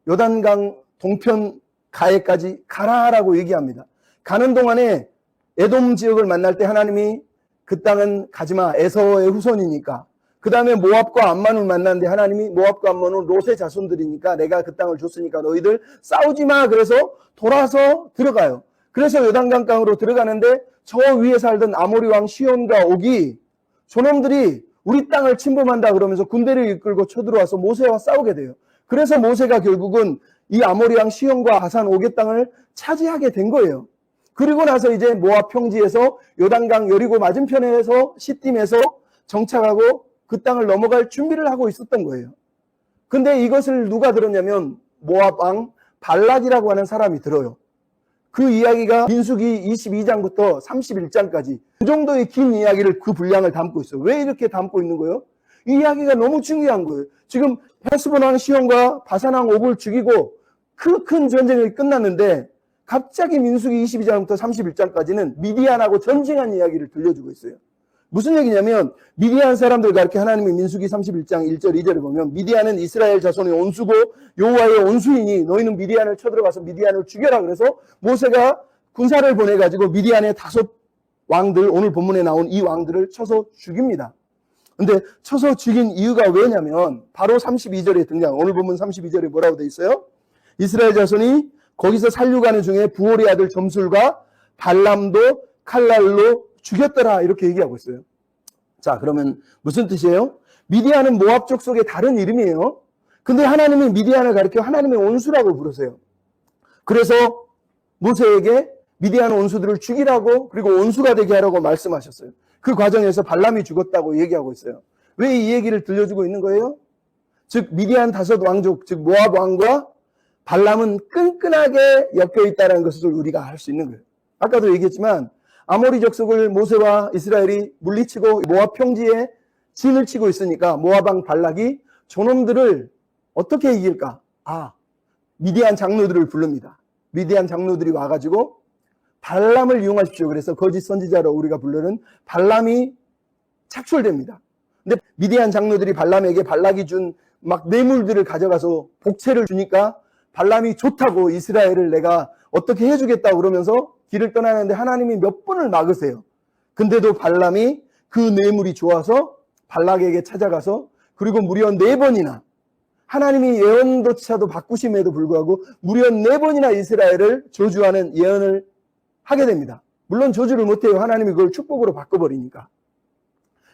Speaker 1: 요단강 동편 가해까지 가라라고 얘기합니다. 가는 동안에 에돔 지역을 만날 때 하나님이 그 땅은 가지마, 에서의 후손이니까. 그 다음에 모압과 암몬을 만났는데 하나님이 모압과 암몬은 롯의 자손들이니까 내가 그 땅을 줬으니까 너희들 싸우지마. 그래서 돌아서 들어가요. 그래서 요단강강으로 들어가는데 저 위에 살던 아모리 왕 시온과 옥이 저놈들이 우리 땅을 침범한다 그러면서 군대를 이끌고 쳐들어와서 모세와 싸우게 돼요. 그래서 모세가 결국은 이 아모리 왕 시온과 하산 옥의 땅을 차지하게 된 거예요. 그리고 나서 이제 모압 평지에서 요단강 여리고 맞은편에서 시딤에서 정착하고 그 땅을 넘어갈 준비를 하고 있었던 거예요. 근데 이것을 누가 들었냐면 모압 왕 발락이라고 하는 사람이 들어요. 그 이야기가 민수기 22장부터 31장까지 그 정도의 긴 이야기를 그 분량을 담고 있어요. 왜 이렇게 담고 있는 거예요? 이 이야기가 너무 중요한 거예요. 지금 헤스본 왕 시온과 바산 왕 옥을 죽이고 그 큰 전쟁이 끝났는데 갑자기 민수기 22장부터 31장까지는 미디안하고 전쟁한 이야기를 들려주고 있어요. 무슨 얘기냐면 미디안 사람들과 이렇게 하나님의 민수기 31장 1절 2절을 보면 미디안은 이스라엘 자손의 온수고 여호와의 온수이니 너희는 미디안을 쳐들어가서 미디안을 죽여라. 그래서 모세가 군사를 보내가지고 미디안의 5 왕들, 오늘 본문에 나온 이 왕들을 쳐서 죽입니다. 근데 쳐서 죽인 이유가 왜냐면 바로 32절에 등장, 오늘 본문 32절에 뭐라고 돼 있어요? 이스라엘 자손이 거기서 살려가는 중에 부올의 아들 점술과 발람도 칼날로 죽였더라 이렇게 얘기하고 있어요. 자, 그러면 무슨 뜻이에요? 미디안은 모압 족속의 다른 이름이에요. 근데 하나님이 미디안을 가리켜 하나님의 온수라고 부르세요. 그래서 모세에게 미디안 온수들을 죽이라고 그리고 온수가 되게 하라고 말씀하셨어요. 그 과정에서 발람이 죽었다고 얘기하고 있어요. 왜 이 얘기를 들려주고 있는 거예요? 즉 미디안 5 왕족, 즉 모압 왕과 발람은 끈끈하게 엮여 있다는 것을 우리가 알 수 있는 거예요. 아까도 얘기했지만 아모리 족속을 모세와 이스라엘이 물리치고 모압 평지에 진을 치고 있으니까 모압 왕 발락이 저놈들을 어떻게 이길까? 미디안 장로들을 부릅니다. 미디안 장로들이 와가지고 발람을 이용하십시오. 그래서 거짓 선지자로 우리가 부르는 발람이 착출됩니다. 근데 미디안 장로들이 발람에게 발락이 준 막 뇌물들을 가져가서 복채를 주니까 발람이 좋다고 이스라엘을 내가 어떻게 해주겠다고 그러면서 길을 떠나는데 하나님이 몇 번을 막으세요. 근데도 발람이 그 뇌물이 좋아서 발락에게 찾아가서 그리고 무려 4번이나 하나님이 예언조차도 바꾸심에도 불구하고 무려 4번이나 이스라엘을 저주하는 예언을 하게 됩니다. 물론 저주를 못해요. 하나님이 그걸 축복으로 바꿔버리니까.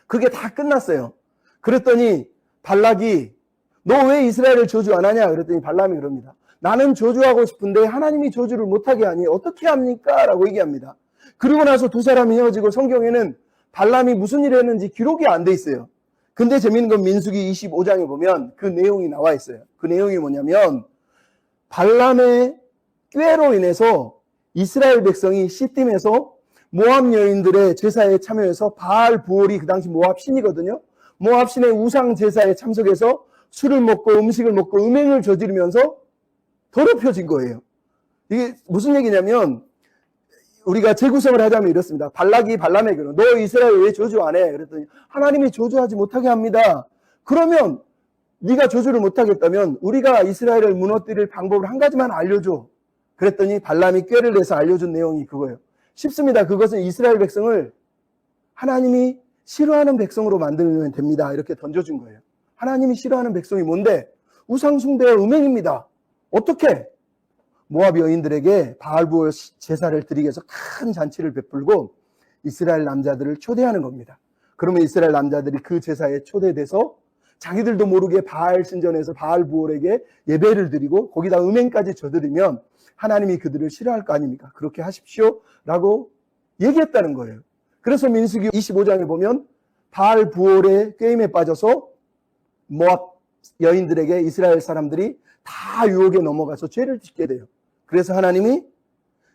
Speaker 1: 그게 다 끝났어요. 그랬더니 발락이 너 왜 이스라엘을 저주 안 하냐? 그랬더니 발람이 그럽니다. 나는 저주하고 싶은데 하나님이 저주를 못하게 하니 어떻게 합니까? 라고 얘기합니다. 그리고 나서 두 사람이 헤어지고 성경에는 발람이 무슨 일을 했는지 기록이 안 돼 있어요. 근데 재미있는 건 민수기 25장에 보면 그 내용이 나와 있어요. 그 내용이 뭐냐면 발람의 꾀로 인해서 이스라엘 백성이 시딤에서 모압 여인들의 제사에 참여해서 바알 부올이 그 당시 모압 신이거든요. 모압 신의 우상 제사에 참석해서 술을 먹고 음식을 먹고 음행을 저지르면서 더럽혀진 거예요. 이게 무슨 얘기냐면 우리가 재구성을 하자면 이렇습니다. 발락이 발람에게 너 이스라엘 왜 저주 안 해? 그랬더니 하나님이 저주하지 못하게 합니다. 그러면 네가 저주를 못하겠다면 우리가 이스라엘을 무너뜨릴 방법을 한 가지만 알려줘. 그랬더니 발람이 꾀를 내서 알려준 내용이 그거예요. 쉽습니다. 그것은 이스라엘 백성을 하나님이 싫어하는 백성으로 만들면 됩니다. 이렇게 던져준 거예요. 하나님이 싫어하는 백성이 뭔데? 우상숭배와 음행입니다. 어떻게? 모압 여인들에게 바알부올 제사를 드리기 위해서 큰 잔치를 베풀고 이스라엘 남자들을 초대하는 겁니다. 그러면 이스라엘 남자들이 그 제사에 초대돼서 자기들도 모르게 바알 신전에서 바알부올에게 예배를 드리고 거기다 음행까지 저지르면 하나님이 그들을 싫어할 거 아닙니까? 그렇게 하십시오 라고 얘기했다는 거예요. 그래서 민수기 25장에 보면 바알부올의 꾀임에 빠져서 모압 여인들에게 이스라엘 사람들이 다 유혹에 넘어가서 죄를 짓게 돼요. 그래서 하나님이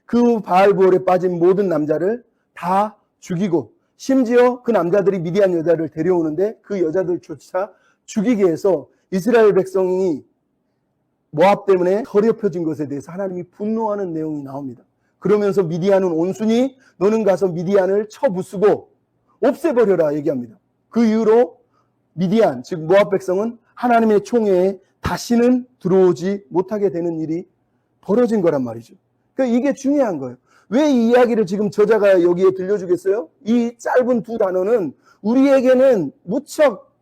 Speaker 1: 그 바알부올에 빠진 모든 남자를 다 죽이고 심지어 그 남자들이 미디안 여자를 데려오는데 그 여자들조차 죽이게 해서 이스라엘 백성이 모압 때문에 더럽혀진 것에 대해서 하나님이 분노하는 내용이 나옵니다. 그러면서 미디안은 온순히 너는 가서 미디안을 쳐부수고 없애버려라 얘기합니다. 그 이후로 미디안 즉 모압 백성은 하나님의 총회에 다시는 들어오지 못하게 되는 일이 벌어진 거란 말이죠. 그러니까 이게 중요한 거예요. 왜 이 이야기를 지금 저자가 여기에 들려주겠어요? 이 짧은 두 단어는 우리에게는 무척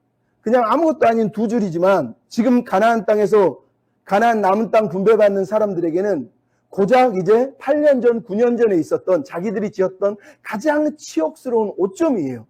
Speaker 1: 그냥 아무것도 아닌 두 줄이지만 지금 가나안 땅에서 가나안 남은 땅 분배받는 사람들에게는 고작 이제 8년 전, 9년 전에 있었던 자기들이 지었던 가장 치욕스러운 오점이에요.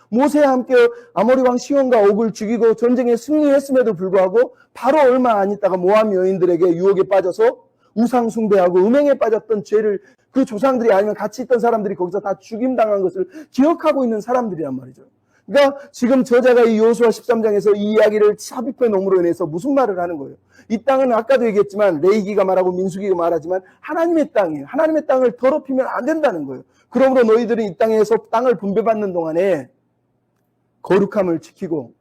Speaker 1: 모세와 함께 아모리 왕 시온과 옥을 죽이고 전쟁에 승리했음에도 불구하고 바로 얼마 안 있다가 모압 여인들에게 유혹에 빠져서 우상 숭배하고 음행에 빠졌던 죄를 그 조상들이 아니면 같이 있던 사람들이 거기서 다 죽임당한 것을 기억하고 있는 사람들이란 말이죠. 그러니까 지금 저자가 이 여호수아 13장에서 이 이야기를 삽입해 놓음으로 인해서 무슨 말을 하는 거예요? 이 땅은 아까도 얘기했지만 레위기가 말하고 민수기가 말하지만 하나님의 땅이에요. 하나님의 땅을 더럽히면 안 된다는 거예요. 그러므로 너희들은 이 땅에서 땅을 분배받는 동안에 거룩함을 지키고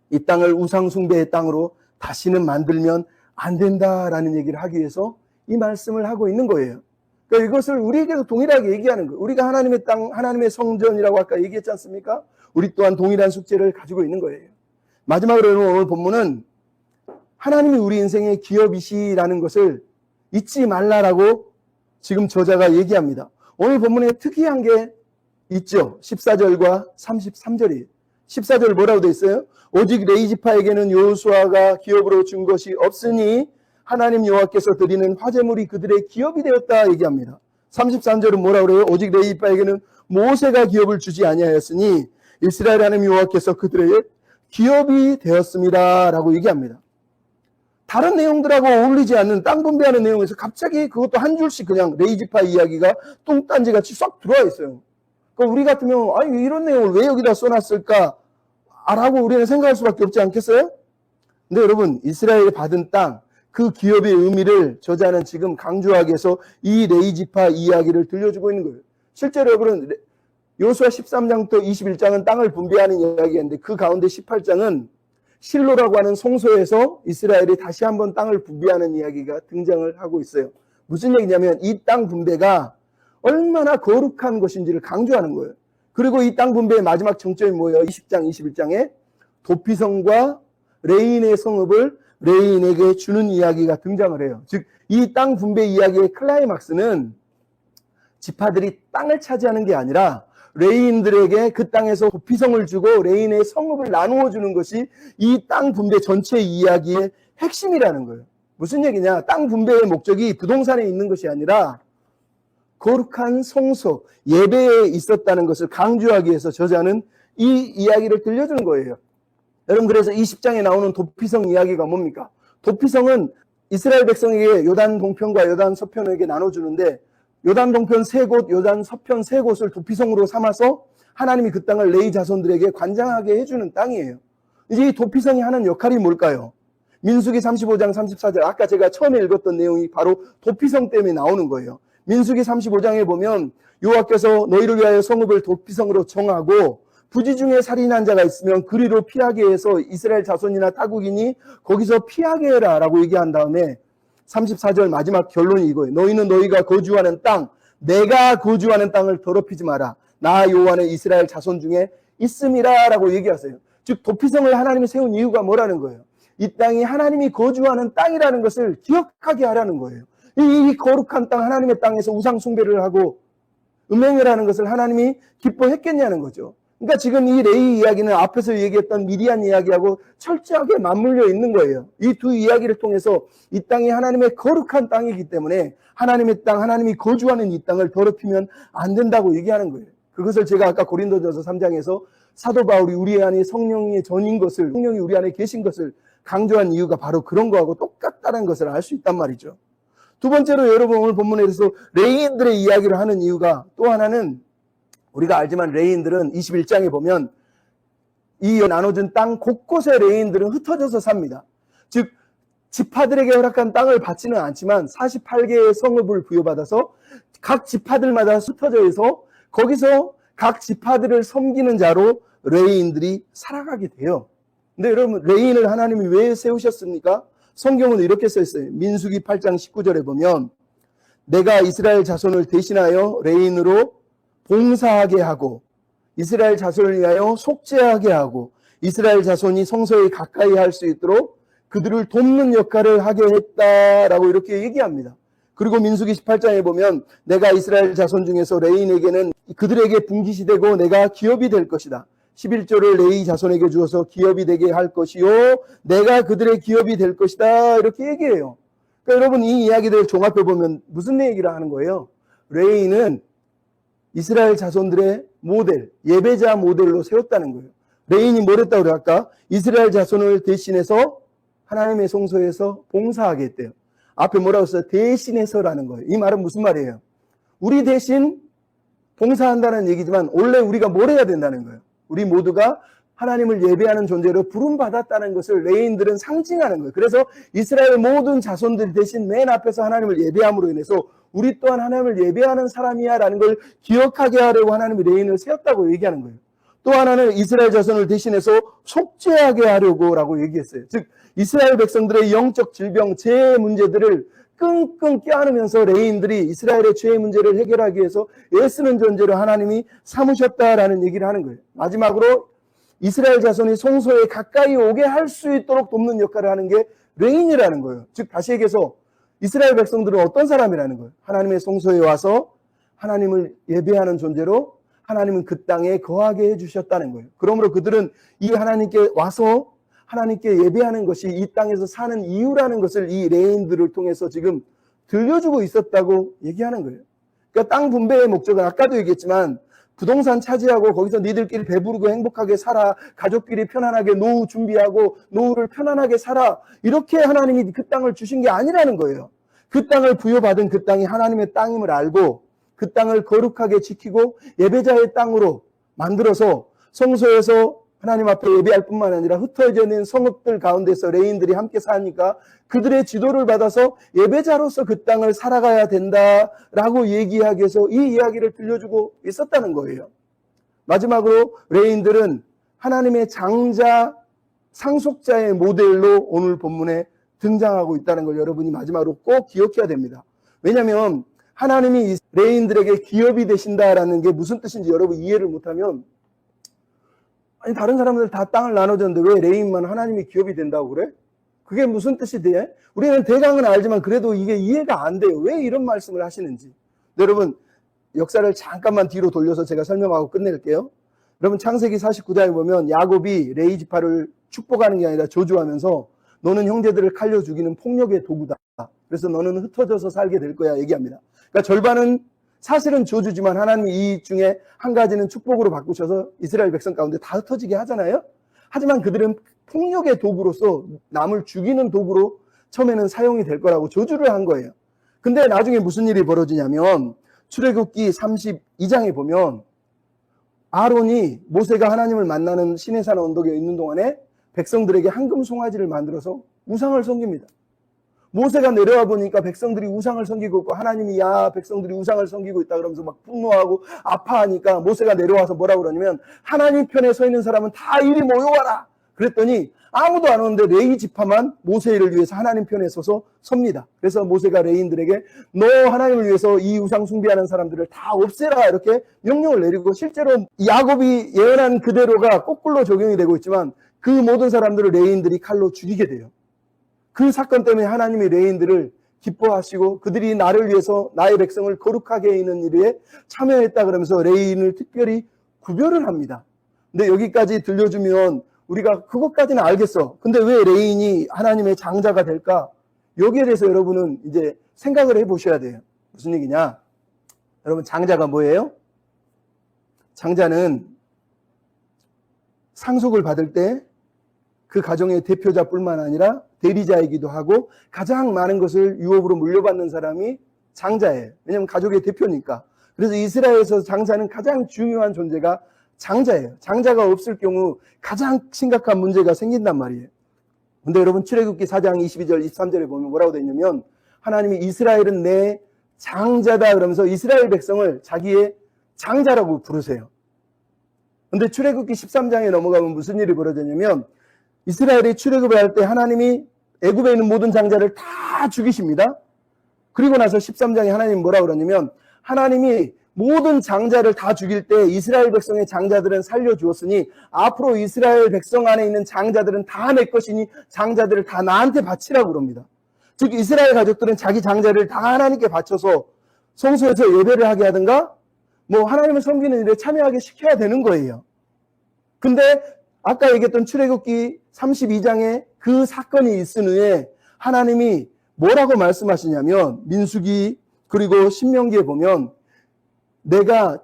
Speaker 1: 이 땅을 우상숭배의 땅으로 다시는 만들면 안 된다라는 얘기를 하기 위해서 이 말씀을 하고 있는 거예요. 그러니까 이것을 우리에게도 동일하게 얘기하는 거예요. 우리가 하나님의 땅, 하나님의 성전이라고 아까 얘기했지 않습니까? 우리 또한 동일한 숙제를 가지고 있는 거예요. 마지막으로 오늘 본문은 하나님이 우리 인생의 기업이시라는 것을 잊지 말라라고 지금 저자가 얘기합니다. 오늘 본문에 특이한 게 있죠. 14절과 33절이에요. 14절 뭐라고 되어 있어요? 오직 레이지파에게는 여호수아가 기업으로 준 것이 없으니 하나님 여호와께서 드리는 화제물이 그들의 기업이 되었다 얘기합니다. 33절은 뭐라고 그래요? 오직 레이지파에게는 모세가 기업을 주지 아니하였으니 이스라엘 하나님 여호와께서 그들의 기업이 되었습니다 라고 얘기합니다. 다른 내용들하고 어울리지 않는 땅 분배하는 내용에서 갑자기 그것도 한 줄씩 그냥 레이지파 이야기가 똥딴지같이 쏙 들어와 있어요. 그러니까 우리 같으면 아니 이런 내용을 왜 여기다 써놨을까 라고 우리는 생각할 수밖에 없지 않겠어요? 근데 여러분 이스라엘이 받은 땅 그 기업의 의미를 저자는 지금 강조하기 위해서 이 레이지파 이야기를 들려주고 있는 거예요. 실제로 여러분 여호수아 13장부터 21장은 땅을 분배하는 이야기인데 그 가운데 18장은 실로라고 하는 성소에서 이스라엘이 다시 한번 땅을 분배하는 이야기가 등장을 하고 있어요. 무슨 얘기냐면 이 땅 분배가 얼마나 거룩한 것인지를 강조하는 거예요. 그리고 이 땅 분배의 마지막 정점이 뭐예요? 20장, 21장에 도피성과 레인의 성읍을 레인에게 주는 이야기가 등장을 해요. 즉, 이 땅 분배 이야기의 클라이막스는 지파들이 땅을 차지하는 게 아니라 레인들에게 그 땅에서 도피성을 주고 레인의 성읍을 나누어 주는 것이 이 땅 분배 전체 이야기의 핵심이라는 거예요. 무슨 얘기냐? 땅 분배의 목적이 부동산에 있는 것이 아니라 거룩한 성소, 예배에 있었다는 것을 강조하기 위해서 저자는 이 이야기를 들려주는 거예요. 여러분 그래서 20장에 나오는 도피성 이야기가 뭡니까? 도피성은 이스라엘 백성에게 요단 동편과 요단 서편에게 나눠주는데 요단 동편 3곳, 요단 서편 3곳을 도피성으로 삼아서 하나님이 그 땅을 레위 자손들에게 관장하게 해주는 땅이에요. 이제 이 도피성이 하는 역할이 뭘까요? 민수기 35장 34절 아까 제가 처음에 읽었던 내용이 바로 도피성 때문에 나오는 거예요. 민수기 35장에 보면 여호와께서 너희를 위하여 성읍을 도피성으로 정하고 부지 중에 살인한 자가 있으면 그리로 피하게 해서 이스라엘 자손이나 타국인이 거기서 피하게 해라 라고 얘기한 다음에 34절 마지막 결론이 이거예요. 너희는 너희가 거주하는 땅, 내가 거주하는 땅을 더럽히지 마라. 나 여호와는 이스라엘 자손 중에 있음이라 라고 얘기하세요. 즉 도피성을 하나님이 세운 이유가 뭐라는 거예요? 이 땅이 하나님이 거주하는 땅이라는 것을 기억하게 하라는 거예요. 이 거룩한 땅, 하나님의 땅에서 우상 숭배를 하고 음행을 하는 것을 하나님이 기뻐했겠냐는 거죠. 그러니까 지금 이 레위 이야기는 앞에서 얘기했던 미디안 이야기하고 철저하게 맞물려 있는 거예요. 이 두 이야기를 통해서 이 땅이 하나님의 거룩한 땅이기 때문에 하나님의 땅, 하나님이 거주하는 이 땅을 더럽히면 안 된다고 얘기하는 거예요. 그것을 제가 아까 고린도전서 3장에서 사도 바울이 우리 안에 성령의 전인 것을, 성령이 우리 안에 계신 것을 강조한 이유가 바로 그런 거하고 똑같다는 것을 알 수 있단 말이죠. 두 번째로 여러분 오늘 본문에서 레위인들의 이야기를 하는 이유가 또 하나는 우리가 알지만 레위인들은 21장에 보면 이 나눠진 땅 곳곳에 레위인들은 흩어져서 삽니다. 즉 지파들에게 허락한 땅을 받지는 않지만 48개의 성읍을 부여받아서 각 지파들마다 흩어져 있어 거기서 각 지파들을 섬기는 자로 레위인들이 살아가게 돼요. 근데 여러분 레위인을 하나님이 왜 세우셨습니까? 성경은 이렇게 써 있어요. 민수기 8장 19절에 보면 내가 이스라엘 자손을 대신하여 레위인으로 봉사하게 하고 이스라엘 자손을 위하여 속죄하게 하고 이스라엘 자손이 성소에 가까이 할 수 있도록 그들을 돕는 역할을 하게 했다라고 이렇게 얘기합니다. 그리고 민수기 18장에 보면 내가 이스라엘 자손 중에서 레위인에게는 그들에게 분깃이 되고 내가 기업이 될 것이다. 11조를 레위 자손에게 주어서 기업이 되게 할 것이요 내가 그들의 기업이 될 것이다 이렇게 얘기해요. 그러니까 여러분 이 이야기들을 종합해 보면 무슨 얘기를 하는 거예요? 레위인은 이스라엘 자손들의 모델, 예배자 모델로 세웠다는 거예요. 레위인이 뭘 했다고 그래요? 아까 이스라엘 자손을 대신해서 하나님의 성소에서 봉사하게 했대요. 앞에 뭐라고 했어요? 대신해서라는 거예요. 이 말은 무슨 말이에요? 우리 대신 봉사한다는 얘기지만 원래 우리가 뭘 해야 된다는 거예요. 우리 모두가 하나님을 예배하는 존재로 부름받았다는 것을 레위인들은 상징하는 거예요. 그래서 이스라엘 모든 자손들 대신 맨 앞에서 하나님을 예배함으로 인해서 우리 또한 하나님을 예배하는 사람이야 라는 걸 기억하게 하려고 하나님이 레위인을 세웠다고 얘기하는 거예요. 또 하나는 이스라엘 자손을 대신해서 속죄하게 하려고 라고 얘기했어요. 즉 이스라엘 백성들의 영적 질병, 죄의 문제들을 끙끙 껴안으면서 레위인들이 이스라엘의 죄의 문제를 해결하기 위해서 애쓰는 존재로 하나님이 삼으셨다라는 얘기를 하는 거예요. 마지막으로 이스라엘 자손이 성소에 가까이 오게 할 수 있도록 돕는 역할을 하는 게 레위인이라는 거예요. 즉 다시 얘기해서 이스라엘 백성들은 어떤 사람이라는 거예요? 하나님의 성소에 와서 하나님을 예배하는 존재로 하나님은 그 땅에 거하게 해주셨다는 거예요. 그러므로 그들은 이 하나님께 와서 하나님께 예배하는 것이 이 땅에서 사는 이유라는 것을 이 레위인들을 통해서 지금 들려주고 있었다고 얘기하는 거예요. 그러니까 땅 분배의 목적은 아까도 얘기했지만 부동산 차지하고 거기서 니들끼리 배부르고 행복하게 살아, 가족끼리 편안하게 노후 준비하고 노후를 편안하게 살아, 이렇게 하나님이 그 땅을 주신 게 아니라는 거예요. 그 땅을 부여받은 그 땅이 하나님의 땅임을 알고 그 땅을 거룩하게 지키고 예배자의 땅으로 만들어서 성소에서 하나님 앞에 예배할 뿐만 아니라 흩어져 있는 성읍들 가운데서 레위인들이 함께 사니까 그들의 지도를 받아서 예배자로서 그 땅을 살아가야 된다라고 얘기하기 위해서 이 이야기를 들려주고 있었다는 거예요. 마지막으로 레위인들은 하나님의 장자, 상속자의 모델로 오늘 본문에 등장하고 있다는 걸 여러분이 마지막으로 꼭 기억해야 됩니다. 왜냐하면 하나님이 레위인들에게 기업이 되신다라는 게 무슨 뜻인지 여러분 이해를 못하면 아니 다른 사람들 다 땅을 나눠줬는데 왜 레위인만 하나님이 기업이 된다고 그래? 그게 무슨 뜻이 돼? 우리는 대강은 알지만 그래도 이게 이해가 안 돼요. 왜 이런 말씀을 하시는지. 여러분 역사를 잠깐만 뒤로 돌려서 제가 설명하고 끝낼게요. 여러분 창세기 49장에 보면 야곱이 레위 지파를 축복하는 게 아니라 저주하면서 너는 형제들을 칼려 죽이는 폭력의 도구다. 그래서 너는 흩어져서 살게 될 거야 얘기합니다. 그러니까 절반은 사실은 저주지만 하나님이 이 중에 한 가지는 축복으로 바꾸셔서 이스라엘 백성 가운데 다 흩어지게 하잖아요. 하지만 그들은 폭력의 도구로서 남을 죽이는 도구로 처음에는 사용이 될 거라고 저주를 한 거예요. 근데 나중에 무슨 일이 벌어지냐면 출애굽기 32장에 보면 아론이 모세가 하나님을 만나는 시내산 언덕에 있는 동안에 백성들에게 황금 송아지를 만들어서 우상을 섬깁니다. 모세가 내려와 보니까 백성들이 우상을 섬기고 있고 하나님이 야 백성들이 우상을 섬기고 있다 그러면서 막 분노하고 아파하니까 모세가 내려와서 뭐라고 그러냐면 하나님 편에 서 있는 사람은 다 이리 모여와라. 그랬더니 아무도 안 오는데 레위 지파만 모세를 위해서 하나님 편에 서서 섭니다. 그래서 모세가 레위인들에게 너 하나님을 위해서 이 우상 숭배하는 사람들을 다 없애라 이렇게 명령을 내리고 실제로 야곱이 예언한 그대로가 거꾸로 적용이 되고 있지만 그 모든 사람들을 레위인들이 칼로 죽이게 돼요. 그 사건 때문에 하나님이 레위인들을 기뻐하시고 그들이 나를 위해서 나의 백성을 거룩하게 하는 일에 참여했다 그러면서 레인을 특별히 구별을 합니다. 근데 여기까지 들려주면 우리가 그것까지는 알겠어. 근데 왜 레인이 하나님의 장자가 될까? 여기에 대해서 여러분은 이제 생각을 해보셔야 돼요. 무슨 얘기냐? 여러분, 장자가 뭐예요? 장자는 상속을 받을 때 그 가정의 대표자뿐만 아니라 대리자이기도 하고 가장 많은 것을 유업으로 물려받는 사람이 장자예요. 왜냐하면 가족의 대표니까. 그래서 이스라엘에서 장자는 가장 중요한 존재가 장자예요. 장자가 없을 경우 가장 심각한 문제가 생긴단 말이에요. 근데 여러분, 출애굽기 4장 22절 23절에 보면 뭐라고 되어 있냐면 하나님이 이스라엘은 내 장자다 그러면서 이스라엘 백성을 자기의 장자라고 부르세요. 근데 출애굽기 13장에 넘어가면 무슨 일이 벌어졌냐면 이스라엘이 출애굽을 할 때 하나님이 애굽에 있는 모든 장자를 다 죽이십니다. 그리고 나서 13장에 하나님이 뭐라고 그러냐면 하나님이 모든 장자를 다 죽일 때 이스라엘 백성의 장자들은 살려주었으니 앞으로 이스라엘 백성 안에 있는 장자들은 다 내 것이니 장자들을 다 나한테 바치라고 그럽니다. 즉 이스라엘 가족들은 자기 장자를 다 하나님께 바쳐서 성소에서 예배를 하게 하든가 뭐 하나님을 섬기는 일에 참여하게 시켜야 되는 거예요. 근데 아까 얘기했던 출애굽기 32장에 그 사건이 있은 후에 하나님이 뭐라고 말씀하시냐면 민수기 그리고 신명기에 보면 내가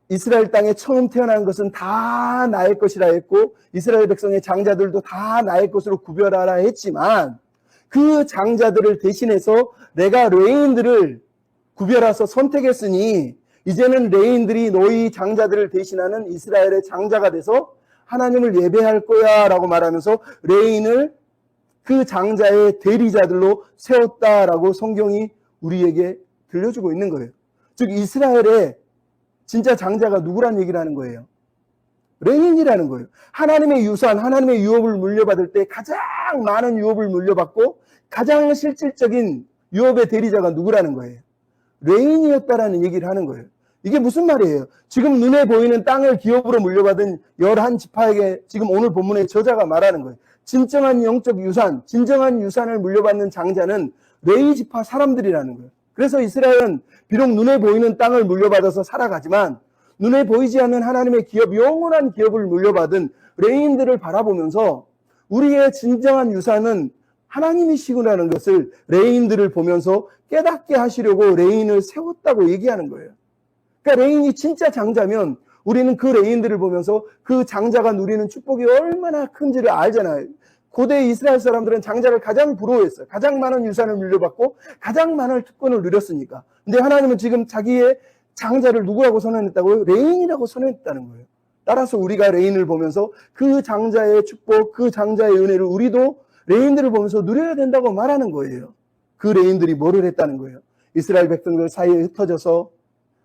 Speaker 1: 이스라엘 땅에 처음 태어난 것은 다 나의 것이라 했고 이스라엘 백성의 장자들도 다 나의 것으로 구별하라 했지만 그 장자들을 대신해서 내가 레인들을 구별해서 선택했으니 이제는 레인들이 너희 장자들을 대신하는 이스라엘의 장자가 돼서 하나님을 예배할 거야 라고 말하면서 레인을 그 장자의 대리자들로 세웠다라고 성경이 우리에게 들려주고 있는 거예요. 즉 이스라엘의 진짜 장자가 누구란 얘기를 하는 거예요? 레인이라는 거예요. 하나님의 유산, 하나님의 유업을 물려받을 때 가장 많은 유업을 물려받고 가장 실질적인 유업의 대리자가 누구라는 거예요? 레인이었다라는 얘기를 하는 거예요. 이게 무슨 말이에요? 지금 눈에 보이는 땅을 기업으로 물려받은 11지파에게 지금 오늘 본문의 저자가 말하는 거예요. 진정한 영적 유산, 진정한 유산을 물려받는 장자는 레위 지파 사람들이라는 거예요. 그래서 이스라엘은 비록 눈에 보이는 땅을 물려받아서 살아가지만 눈에 보이지 않는 하나님의 기업, 영원한 기업을 물려받은 레인들을 바라보면서 우리의 진정한 유산은 하나님이시구나라는 것을 레인들을 보면서 깨닫게 하시려고 레인을 세웠다고 얘기하는 거예요. 그러니까 레인이 진짜 장자면 우리는 그 레인들을 보면서 그 장자가 누리는 축복이 얼마나 큰지를 알잖아요. 고대 이스라엘 사람들은 장자를 가장 부러워했어요. 가장 많은 유산을 물려받고 가장 많은 특권을 누렸으니까. 근데 하나님은 지금 자기의 장자를 누구라고 선언했다고요? 레인이라고 선언했다는 거예요. 따라서 우리가 레인을 보면서 그 장자의 축복, 그 장자의 은혜를 우리도 레인들을 보면서 누려야 된다고 말하는 거예요. 그 레인들이 뭐를 했다는 거예요? 이스라엘 백성들 사이에 흩어져서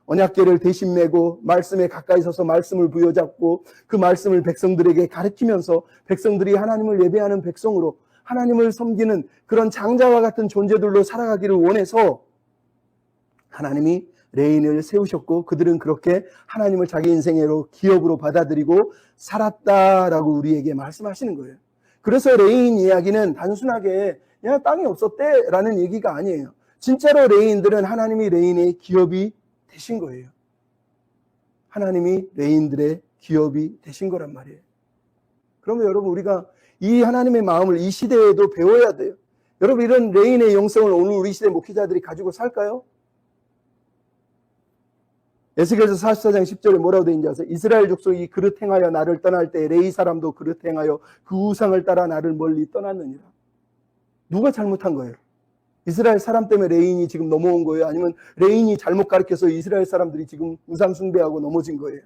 Speaker 1: 언약궤를 대신 메고 말씀에 가까이 서서 말씀을 부여잡고 그 말씀을 백성들에게 가르치면서 백성들이 하나님을 예배하는 백성으로 하나님을 섬기는 그런 장자와 같은 존재들로 살아가기를 원해서 하나님이 레인을 세우셨고 그들은 그렇게 하나님을 자기 인생의 기업으로 받아들이고 살았다라고 우리에게 말씀하시는 거예요. 그래서 레인 이야기는 단순하게 그냥 땅이 없었대라는 얘기가 아니에요. 진짜로 레인들은 하나님이 레인의 기업이 되신 거예요. 하나님이 레인들의 기업이 되신 거란 말이에요. 그러면 여러분 우리가 이 하나님의 마음을 이 시대에도 배워야 돼요. 여러분 이런 레인의 영성을 오늘 우리 시대 목회자들이 가지고 살까요? 에스겔서 44장 10절에 뭐라고 되어 있는지 아세요? 이스라엘 족속이 그릇 행하여 나를 떠날 때 레위 사람도 그릇 행하여 그 우상을 따라 나를 멀리 떠났느니라. 누가 잘못한 거예요? 이스라엘 사람 때문에 레인이 지금 넘어온 거예요? 아니면 레인이 잘못 가르쳐서 이스라엘 사람들이 지금 우상 숭배하고 넘어진 거예요?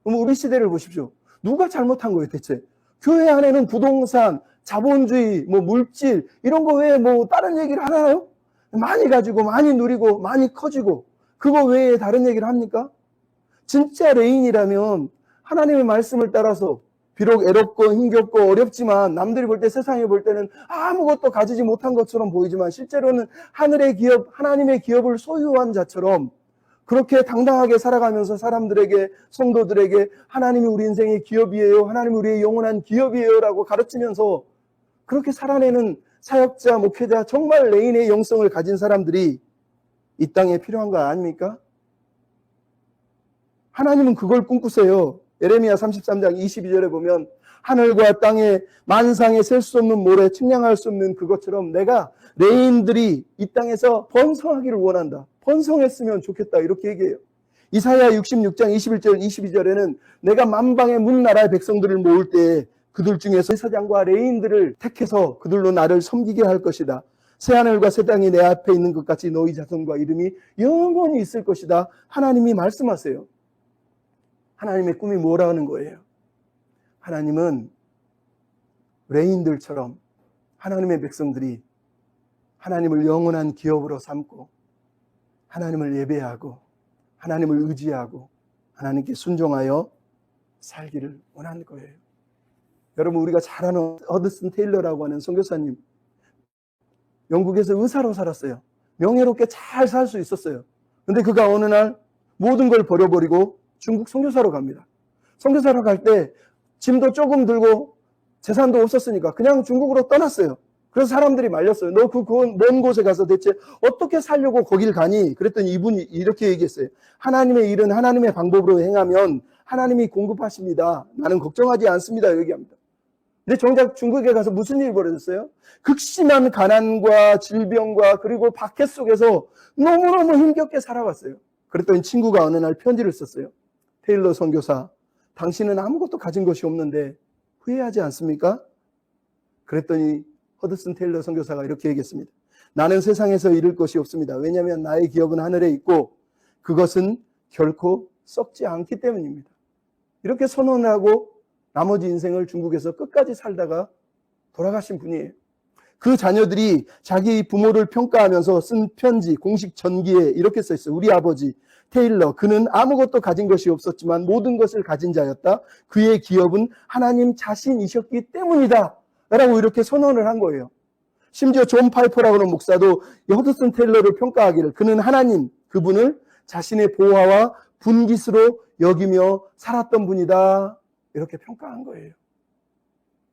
Speaker 1: 그럼 우리 시대를 보십시오. 누가 잘못한 거예요 대체? 교회 안에는 부동산, 자본주의, 물질 이런 거 외에 다른 얘기를 하나요? 많이 가지고 많이 누리고 많이 커지고 그거 외에 다른 얘기를 합니까? 진짜 레인이라면 하나님의 말씀을 따라서 비록 애롭고 힘겹고 어렵지만 남들이 볼 때 세상에 볼 때는 아무것도 가지지 못한 것처럼 보이지만 실제로는 하늘의 기업, 하나님의 기업을 소유한 자처럼 그렇게 당당하게 살아가면서 사람들에게 성도들에게 하나님이 우리 인생의 기업이에요. 하나님이 우리의 영원한 기업이에요 라고 가르치면서 그렇게 살아내는 사역자, 목회자, 정말 레인의 영성을 가진 사람들이 이 땅에 필요한 거 아닙니까? 하나님은 그걸 꿈꾸세요. 예레미야 33장 22절에 보면 하늘과 땅에 만상에 셀 수 없는 모래, 측량할 수 없는 그것처럼 내가 레인들이 이 땅에서 번성하기를 원한다. 번성했으면 좋겠다. 이렇게 얘기해요. 이사야 66장 21절 22절에는 내가 만방의 문나라의 백성들을 모을 때에 그들 중에서 사장과 레인들을 택해서 그들로 나를 섬기게 할 것이다. 새하늘과 새 땅이 내 앞에 있는 것 같이 너희 자손과 이름이 영원히 있을 것이다. 하나님이 말씀하세요. 하나님의 꿈이 뭐라는 거예요? 하나님은 레인들처럼 하나님의 백성들이 하나님을 영원한 기업으로 삼고 하나님을 예배하고 하나님을 의지하고 하나님께 순종하여 살기를 원하는 거예요. 여러분, 우리가 잘 아는 허드슨 테일러라고 하는 선교사님, 영국에서 의사로 살았어요. 명예롭게 잘 살 수 있었어요. 근데 그가 어느 날 모든 걸 버려버리고 중국 선교사로 갑니다. 선교사로 갈 때 짐도 조금 들고 재산도 없었으니까 그냥 중국으로 떠났어요. 그래서 사람들이 말렸어요. 너 그 먼 곳에 가서 대체 어떻게 살려고 거길 가니? 그랬더니 이분이 이렇게 얘기했어요. 하나님의 일은 하나님의 방법으로 행하면 하나님이 공급하십니다. 나는 걱정하지 않습니다. 얘기합니다. 근데 정작 중국에 가서 무슨 일이 벌어졌어요? 극심한 가난과 질병과 그리고 박해 속에서 너무너무 힘겹게 살아왔어요. 그랬더니 친구가 어느 날 편지를 썼어요. 테일러 선교사, 당신은 아무것도 가진 것이 없는데 후회하지 않습니까? 그랬더니 허드슨 테일러 선교사가 이렇게 얘기했습니다. 나는 세상에서 잃을 것이 없습니다. 왜냐하면 나의 기업은 하늘에 있고 그것은 결코 썩지 않기 때문입니다. 이렇게 선언을 하고 나머지 인생을 중국에서 끝까지 살다가 돌아가신 분이에요. 그 자녀들이 자기 부모를 평가하면서 쓴 편지, 공식 전기에 이렇게 써있어요. 우리 아버지 테일러, 그는 아무것도 가진 것이 없었지만 모든 것을 가진 자였다. 그의 기업은 하나님 자신이셨기 때문이다. 라고 이렇게 선언을 한 거예요. 심지어 존 파이퍼라고 하는 목사도 허드슨 테일러를 평가하기를 그는 하나님, 그분을 자신의 보화와 분깃으로 여기며 살았던 분이다. 이렇게 평가한 거예요.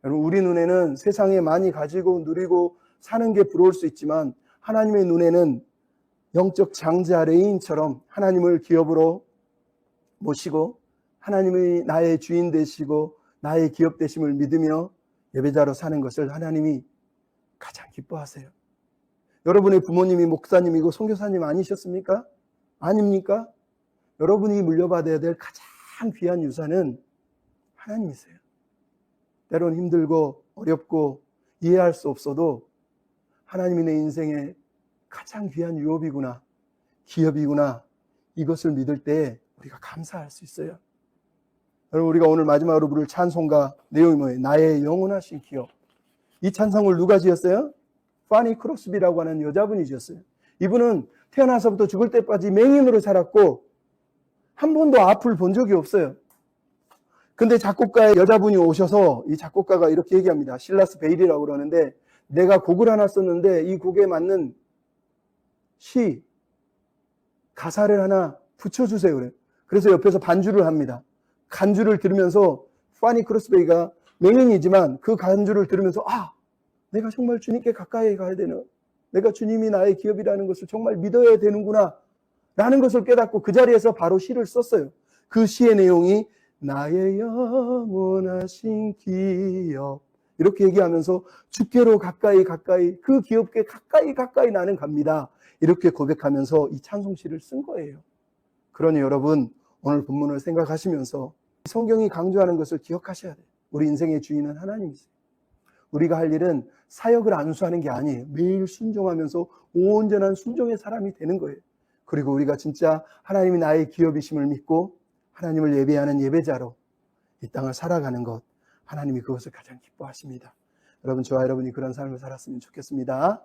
Speaker 1: 여러분, 우리 눈에는 세상에 많이 가지고 누리고 사는 게 부러울 수 있지만 하나님의 눈에는 영적 장자 레인처럼 하나님을 기업으로 모시고 하나님이 나의 주인 되시고 나의 기업 되심을 믿으며 예배자로 사는 것을 하나님이 가장 기뻐하세요. 여러분의 부모님이 목사님이고 선교사님 아니셨습니까? 아닙니까? 여러분이 물려받아야 될 가장 귀한 유산은 하나님이세요. 때론 힘들고 어렵고 이해할 수 없어도 하나님이 내 인생의 가장 귀한 유업이구나, 기업이구나, 이것을 믿을 때 우리가 감사할 수 있어요. 여러분, 우리가 오늘 마지막으로 부를 찬송가 내용이 뭐예요? 나의 영원하신 기업. 이 찬송을 누가 지었어요? 파니 크로스비라고 하는 여자분이 지었어요. 이분은 태어나서부터 죽을 때까지 맹인으로 살았고 한 번도 앞을 본 적이 없어요. 근데 작곡가의 여자분이 오셔서 이 작곡가가 이렇게 얘기합니다. 실라스 베일이라고 그러는데 내가 곡을 하나 썼는데 이 곡에 맞는 시, 가사를 하나 붙여주세요. 그래요. 그래서 옆에서 반주를 합니다. 간주를 들으면서 파니 크로스베이가 맹인이지만 그 간주를 들으면서 내가 정말 주님께 가까이 가야 되는, 내가 주님이 나의 기업이라는 것을 정말 믿어야 되는구나 라는 것을 깨닫고 그 자리에서 바로 시를 썼어요. 그 시의 내용이 나의 영원하신 기업, 이렇게 얘기하면서 주께로 가까이 그 기업께 가까이 나는 갑니다. 이렇게 고백하면서 이 찬송시를 쓴 거예요. 그러니 여러분, 오늘 본문을 생각하시면서 성경이 강조하는 것을 기억하셔야 돼요. 우리 인생의 주인은 하나님이세요. 우리가 할 일은 사역을 안수하는 게 아니에요. 매일 순종하면서 온전한 순종의 사람이 되는 거예요. 그리고 우리가 진짜 하나님이 나의 기업이심을 믿고 하나님을 예배하는 예배자로 이 땅을 살아가는 것, 하나님이 그것을 가장 기뻐하십니다. 여러분, 저와 여러분이 그런 삶을 살았으면 좋겠습니다.